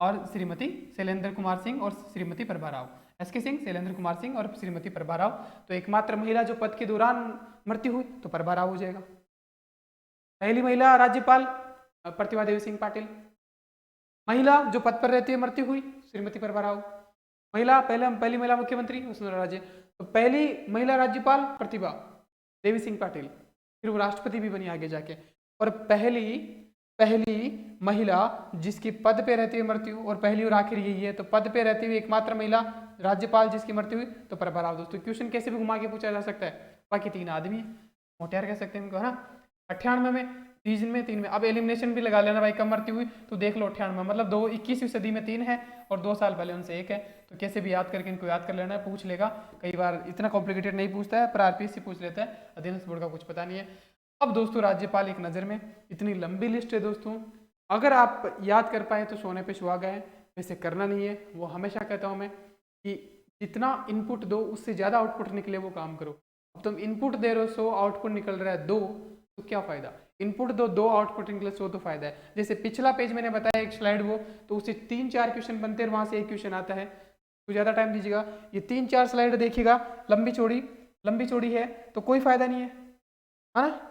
Speaker 1: और श्रीमती शैलेंद्र कुमार सिंह और श्रीमती प्रभा राव। एस के सिंह, शैलेंद्र कुमार सिंह और श्रीमती प्रभा राव। तो एकमात्र महिला जो पद के दौरान मृत्यु हुई तो प्रभा राव हो जाएगा। पहली महिला राज्यपाल प्रतिभा देवी सिंह पाटिल। महिला जो पद पर रहती है मृत्यु हुई, श्रीमती प्रभा राव। पहली महिला मुख्यमंत्री वसुंधरा राजे। तो पहली महिला राज्यपाल प्रतिभा देवी सिंह पाटिल, फिर वो राष्ट्रपति भी बनी आगे जाके। और पहली महिला जिसकी पद पे रहती हुई मृत्यु, और पहली और आखिर यही है। तो पद पे रहती हुई एकमात्र महिला राज्यपाल जिसकी मृत्यु हुई तो प्रभा राव। दोस्तों क्वेश्चन कैसे भी घुमा के पूछा जा सकता है। बाकी 3 आदमी है, मोटियार कह सकते हैं इनको, है ना। 98 में, 30 में, 3 में। अब एलिमिनेशन भी लगा लेना भाई, कब मृत्यु हुई तो देख लो 98 में, मतलब 21वीं सदी में 3 है और 2 साल पहले उनसे 1 है। तो कैसे भी याद करके इनको याद कर लेना है, पूछ लेगा। कई बार इतना कॉम्प्लिकेटेड नहीं पूछता है, पर आरपीएससी पूछ लेता है, अध्ययन बोर्ड का कुछ पता नहीं है। अब दोस्तों राज्यपाल एक नज़र में, इतनी लंबी लिस्ट है दोस्तों, अगर आप याद कर पाए तो सोने पे सुहागा है, वैसे करना नहीं है। वो हमेशा कहता हूँ मैं कि जितना इनपुट दो उससे ज़्यादा आउटपुट निकले वो काम करो। अब तुम इनपुट दे रहे हो 100, आउटपुट निकल रहा है 2, तो क्या फ़ायदा। इनपुट दो 2, आउटपुट निकले 100 तो फायदा है। जैसे पिछला पेज मैंने बताया एक स्लाइड वो, तो उससे 3-4 क्वेश्चन बनते हैं, वहाँ से एक क्वेश्चन आता है। तो ज़्यादा टाइम दीजिएगा, ये 3-4 स्लाइड देखिएगा, लंबी चौड़ी है तो कोई फायदा नहीं है ना।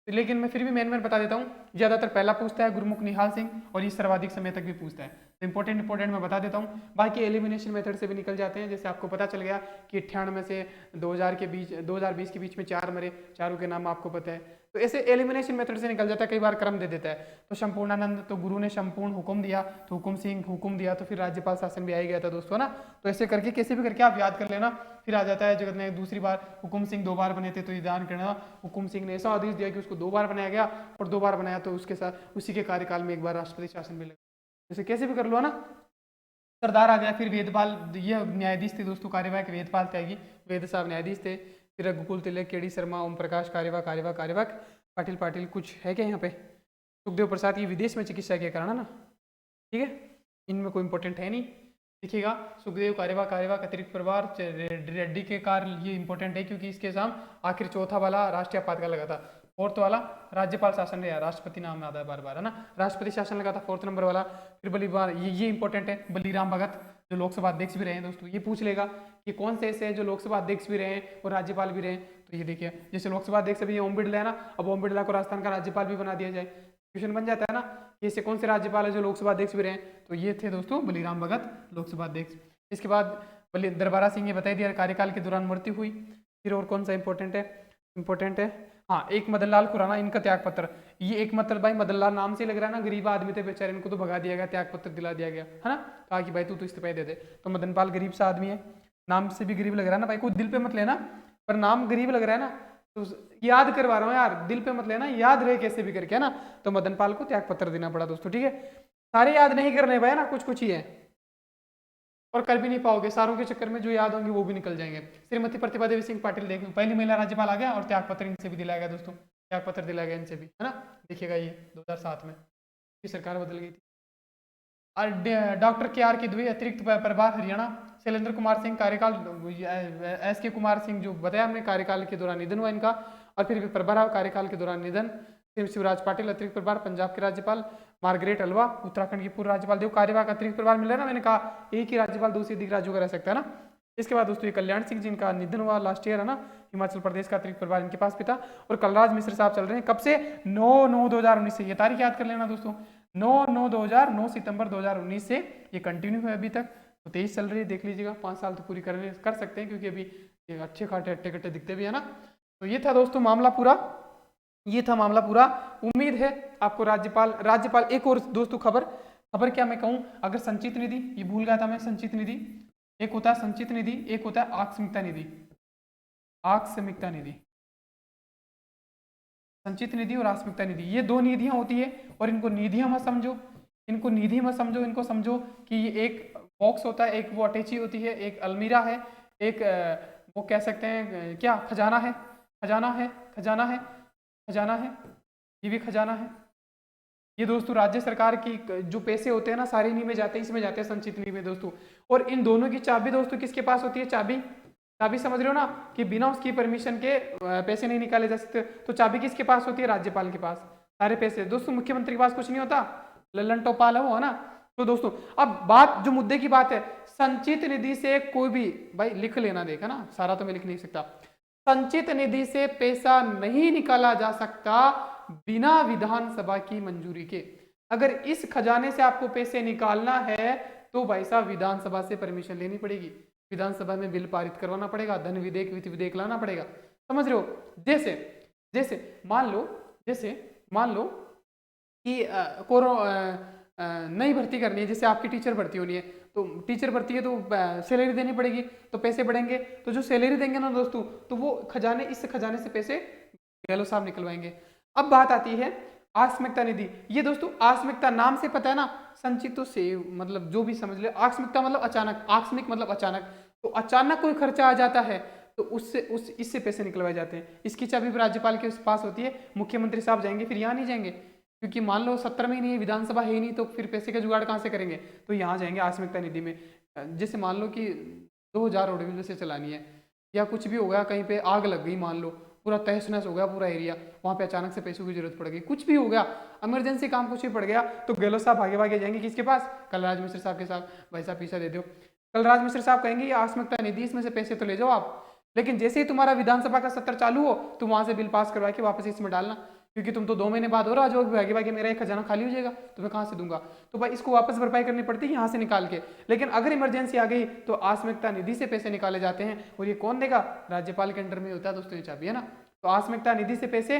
Speaker 1: लेकिन मैं फिर भी मैन बता देता हूँ, ज़्यादातर पहला पूछता है गुरमुख निहाल सिंह, और ये सर्वाधिक समय तक भी पूछता है। तो इंपॉर्टेंट मैं बता देता हूँ। बाकी एलिमिनेशन मेथड से भी निकल जाते हैं। जैसे आपको पता चल गया कि 98 से 2020 के बीच में 4 मरे, चारों के नाम आपको पता है। तो ऐसे एलिमिनेशन मेथड से निकल जाता है, कई बार क्रम दे देता है। तो संपूर्णानंद, तो गुरु ने संपूर्ण हुक्म दिया, तो हुकुम सिंह हुक्म दिया, तो फिर राज्यपाल शासन भी आ ही गया था दोस्तों ना। तो ऐसे करके कैसे भी करके आप याद कर लेना। फिर आ जाता है जगत ने दूसरी बार, हुकुम सिंह 2 बार बने थे, तो ये ध्यान करना, हुकुम सिंह ने ऐसा आदेश दिया कि उसको 2 बार बनाया गया, और 2 बार बनाया तो उसके साथ उसी के कार्यकाल में 1 बार राष्ट्रपति शासन भी लगा। जैसे कैसे भी कर लो ना। सरदार आ गया, फिर वेदपाल, ये न्यायाधीश थे दोस्तों कार्यवाहक, वेदपाल त्यागी, वेद साहब न्यायाधीश थे। फिर रघुकुल तिलक, केडी शर्मा, ओम प्रकाश कार्यवाहक, पाटिल कुछ है क्या यहाँ पे। सुखदेव प्रसाद, ये विदेश में चिकित्सा के कारण है ना, ठीक है, इनमें कोई इंपॉर्टेंट है नहीं। देखिएगा, सुखदेव कार्यवाहक अतिरिक्त प्रभार, रेड्डी के कार्य, ये इंपॉर्टेंट है क्योंकि इसके साम आखिर चौथा वाला राष्ट्रीय आपातकाल लगा था। 4th वाला राज्यपाल शासन है, राष्ट्रपति नाम आता है बार है ना, राष्ट्रपति शासन लगा था 4th नंबर वाला। फिर बलिबार, ये इंपॉर्टेंट है, बलीराम भगत जो लोकसभा अध्यक्ष भी रहे हैं दोस्तों, ये पूछ लेगा कि कौन से ऐसे हैं जो लोकसभा अध्यक्ष भी रहे हैं और राज्यपाल भी रहे हैं। तो ये देखिए, जैसे लोकसभा अध्यक्ष अभी ओम बिड़ला है ना, अब ओम बिड़ला को राजस्थान का राज्यपाल भी बना दिया जाए, क्वेश्चन बन जाता है ना, ऐसे कौन से राज्यपाल है जो लोकसभा अध्यक्ष भी रहे। तो ये थे दोस्तों बलीराम भगत लोकसभा अध्यक्ष। इसके बाद दरबारा सिंह, ये बताई दिया कार्यकाल के दौरान मृत्यु हुई। फिर और कौन सा इंपॉर्टेंट है, हाँ, एक मदन लाल खुराना, इनका त्याग पत्र। ये एक मतलब भाई मदन लाल नाम से लग रहा है ना, गरीब आदमी थे बेचारे, इनको तो भगा दिया गया, त्याग पत्र दिला दिया गया है ना, कहा कि भाई तू तो इस्तीफा दे दे। तो मदन पाल गरीब सा आदमी है, नाम से भी गरीब लग रहा है ना भाई, कोई दिल पे मत लेना, पर नाम गरीब लग रहा है ना, तो याद करवा रहा हूँ यार, दिल पे मत लेना, याद रहे कैसे भी करके, है ना। तो मदन पाल को त्याग पत्र देना पड़ा दोस्तों, ठीक है। सारे याद नहीं करने भाई ना, कुछ ही है, और कर भी नहीं पाओगे, सारों के चक्कर में जो याद होंगे वो भी निकल जाएंगे। श्रीमती प्रतिभा देवी सिंह पाटिल, देखो पहली महिला राज्यपाल आ गया, और त्याग पत्र इनसे भी दिलाया गया दोस्तों, त्याग पत्र दिलाया गया इनसे भी, है ना। देखिएगा ये 2007 में की सरकार बदल गई थी। और डॉक्टर KR की द्वितीय अतिरिक्त प्रभार हरियाणा, शैलेंद्र कुमार सिंह कार्यकाल, SK कुमार सिंह जो बताया हमने कार्यकाल के दौरान निधन हुआ इनका, और फिर प्रभार कार्यकाल के दौरान निधन। फिर शिवराज पाटिल अतिरिक्त प्रभार पंजाब के राज्यपाल, मार्गरेट अलवा उत्तराखंड की पूर्व राज्यपाल। देखो कार्यवाहक अतिरिक्त प्रभार मिल रहा है ना, मैंने कहा एक ही राज्यपाल 2 से अधिक राज्यों का रह सकता है ना। इसके बाद दोस्तों ये कल्याण सिंह जिनका निधन हुआ लास्ट ईयर है ना, हिमाचल प्रदेश का अतिरिक्त प्रभार इनके पास भी था। और कलराज मिश्र साहब चल रहे हैं कब से, 9/9/2019 से, ये तारीख याद कर लेना दोस्तों, 9 सितंबर 2019 से ये कंटिन्यू है अभी तक। तो 23 चल रही है, देख लीजिएगा, 5 साल तो पूरी कर सकते हैं, क्योंकि अभी ये अच्छे खाटे अट्टे कट्टे दिखते भी है ना। तो ये था दोस्तों मामला पूरा, उम्मीद है आपको राज्यपाल एक और दोस्तों खबर क्या मैं कहूँ, अगर संचित निधि, ये भूल गया था मैं, संचित निधि एक होता है, संचित निधि एक होता है आकस्मिकता निधि, संचित निधि और आकस्मिकता निधि, ये 2 निधियां होती है। और इनको निधियां मत समझो, इनको समझो कि ये एक बॉक्स होता है, एक वो अटैची होती है, एक अलमीरा है, एक वो कह सकते हैं क्या, खजाना है, ये भी खजाना है, ये दोस्तों राज्य सरकार की जो पैसे होते हैं ना सारे इन्हीं में जाते हैं, इसमें जाते हैं संचित निधि में दोस्तों। और इन दोनों की चाबी दोस्तों किसके पास होती है? चाबी, चाबी समझ रहे हो ना कि बिना उसकी परमिशन के पैसे नहीं निकाले जा सकते। तो चाबी किसके पास होती है? राज्यपाल के पास सारे पैसे। दोस्तों मुख्यमंत्री के पास कुछ नहीं होता, लल्लन टोपाल है वो, है ना। तो दोस्तों अब बात जो मुद्दे की बात है, संचित निधि से कोई भी, भाई लिख लेना, देखा ना, सारा तो मैं लिख नहीं सकता। संचित निधि से पैसा नहीं निकाला जा सकता बिना विधानसभा की मंजूरी के। अगर इस खजाने से आपको पैसे निकालना है तो भाई साहब विधानसभा से परमिशन लेनी पड़ेगी, विधानसभा में बिल पारित करवाना पड़ेगा, धन विधेयक, वित्त विधेयक लाना पड़ेगा। समझ रहे हो? जैसे जैसे मान लो कि नई भर्ती करनी है, जैसे आपकी टीचर भर्ती होनी है, तो टीचर भर्ती है तो सैलरी देनी पड़ेगी, तो पैसे बढ़ेंगे, तो जो सैलरी देंगे ना दोस्तों, तो वो खजाने, इस खजाने से पैसे गहलोत साहब निकलवाएंगे। अब बात आती है आकस्मिकता निधि। ये दोस्तों आकस्मिकता नाम से पता है ना, संचित तो से मतलब जो भी समझ ले, आकस्मिकता मतलब अचानक, आकस्मिक मतलब अचानक। तो अचानक कोई खर्चा आ जाता है तो इससे पैसे निकलवाए जाते हैं। इसकी चाबी राज्यपाल के पास होती है, मुख्यमंत्री साहब जाएंगे, फिर यहाँ नहीं जाएंगे क्योंकि मान लो 17 में ही नहीं है, विधानसभा है ही नहीं, तो फिर पैसे का जुगाड़ कहाँ से करेंगे? तो यहाँ जाएंगे आकस्मिकता निधि में। जैसे मान लो कि 2000 रोड जैसे चलानी है, या कुछ भी हो गया, कहीं पे आग लग गई, मान लो पूरा तहस नहस हो गया पूरा एरिया, वहाँ पे अचानक से पैसों की जरूरत पड़ गई, कुछ भी हो गया, इमरजेंसी काम कुछ भी पड़ गया, तो गहलोत साहब भागे भागे जाएंगे किसके पास? कलराज मिश्र साहब के साथ। भाई साहब पैसा दे दो। कलराज मिश्र साहब कहेंगे ये आकस्मिकता निधि, इसमें से पैसे तो ले जाओ आप, लेकिन जैसे ही तुम्हारा विधानसभा का सत्र चालू हो तो वहां से बिल पास करवा के वापस इसमें डालना, क्योंकि तुम तो 2 महीने बाद हो रहा जो भागे भागे मेरा एक खजाना खाली हो जाएगा, तो मैं कहाँ से दूंगा? तो भाई इसको वापस भरपाई करनी पड़ती है यहाँ से निकाल के। लेकिन अगर इमरजेंसी आ गई तो आकस्मिकता निधि से पैसे निकाले जाते हैं, और ये कौन देगा? राज्यपाल के अंडर में होता है दोस्तों ये चाबी, है ना। तो आकस्मिकता निधि से पैसे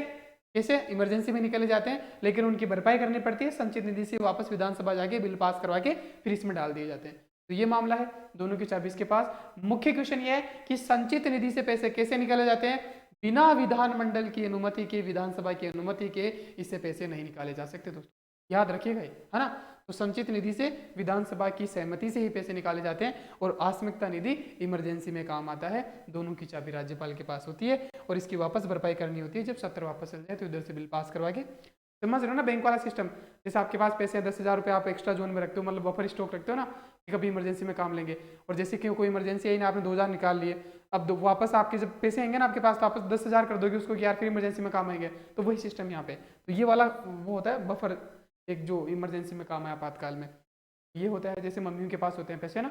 Speaker 1: कैसे इमरजेंसी में निकले जाते हैं, लेकिन उनकी भरपाई करनी पड़ती है संचित निधि से, वापस विधानसभा जाके बिल पास करवा के फिर इसमें डाल दिए जाते हैं। तो ये मामला है, दोनों की चाबी इसके पास। मुख्य क्वेश्चन ये है कि संचित निधि से पैसे कैसे निकाले जाते हैं? बिना विधानमंडल की अनुमति के, विधानसभा की अनुमति के इससे पैसे नहीं निकाले जा सकते दोस्तों, याद रखिएगा, है ना। तो संचित निधि से विधानसभा की सहमति से ही पैसे निकाले जाते हैं, और आकस्मिकता निधि इमरजेंसी में काम आता है। दोनों की चाबी राज्यपाल के पास होती है, और इसकी वापस भरपाई करनी होती है जब सत्र वापस चल जाए, तो इधर से बिल पास करवा के। समझ रहे हो ना बैंक वाला सिस्टम? जैसे आपके पास पैसे 10,000 रुपये आप एक्स्ट्रा जोन में रखते हो, मतलब बफर स्टॉक रखते हो ना, कि कभी इमरजेंसी में काम लेंगे। और जैसे कि कोई इमरजेंसी आई ना, आपने 2000 निकाल लिए, अब वापस आपके जब पैसे आएंगे ना आपके पास, तो वापस 10,000 कर दोगे उसको कि यार फिर इमरजेंसी में काम आएंगे। तो वही सिस्टम यहाँ पे, तो ये वाला वो होता है बफर, एक जो इमरजेंसी में काम है आपातकाल में, ये होता है। जैसे मम्मियों के पास होते हैं पैसे ना,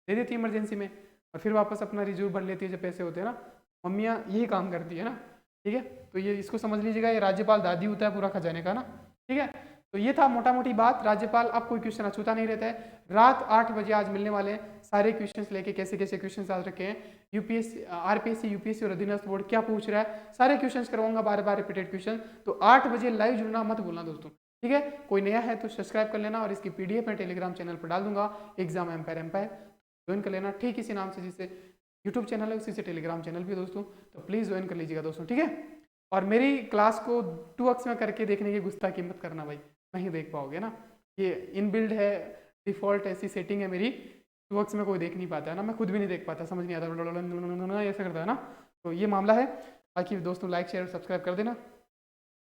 Speaker 1: दे देती है इमरजेंसी में, और फिर वापस अपना रिजर्व भर लेती है जब पैसे होते हैं ना, मम्मियाँ यही काम करती है ना, ठीक है। तो ये इसको समझ लीजिएगा, ये राज्यपाल दादी होता है पूरा खजाने का ना, ठीक है। तो ये था मोटा मोटी बात राज्यपाल। अब कोई क्वेश्चन अछूता नहीं रहता है। रात 8 बजे आज मिलने वाले हैं सारे क्वेश्चंस लेके, कैसे कैसे क्वेश्चंस आज रखे हैं, यूपीएससी, आरपीएससी, यूपीएससी और अधीनस्थ बोर्ड क्या पूछ रहा है, सारे क्वेश्चंस करवाऊंगा, बार बार रिपीटेड क्वेश्चन। तो 8 बजे लाइव जुड़ना मत भूलना दोस्तों, ठीक है। कोई नया है तो सब्सक्राइब कर लेना, और इसकी पीडीएफ मैं टेलीग्राम चैनल पर डाल दूंगा, एग्जाम एम्पायर ज्वाइन कर लेना, ठीक इसी नाम से, जिससे यूट्यूब चैनल है उसी से टेलीग्राम चैनल भी दोस्तों, तो प्लीज़ ज्वाइन कर लीजिएगा दोस्तों, ठीक है। और मेरी क्लास को 2x में करके देखने की गुस्ताखी मत करना भाई, नहीं देख पाओगे ना, ये इनबिल्ड है, डिफ़ॉल्ट ऐसी सेटिंग है मेरी, 2x में कोई देख नहीं पाता है ना, मैं खुद भी नहीं देख पाता, समझ नहीं आता ऐसा करता है ना। तो ये मामला है। बाकी दोस्तों लाइक शेयर और सब्सक्राइब कर देना।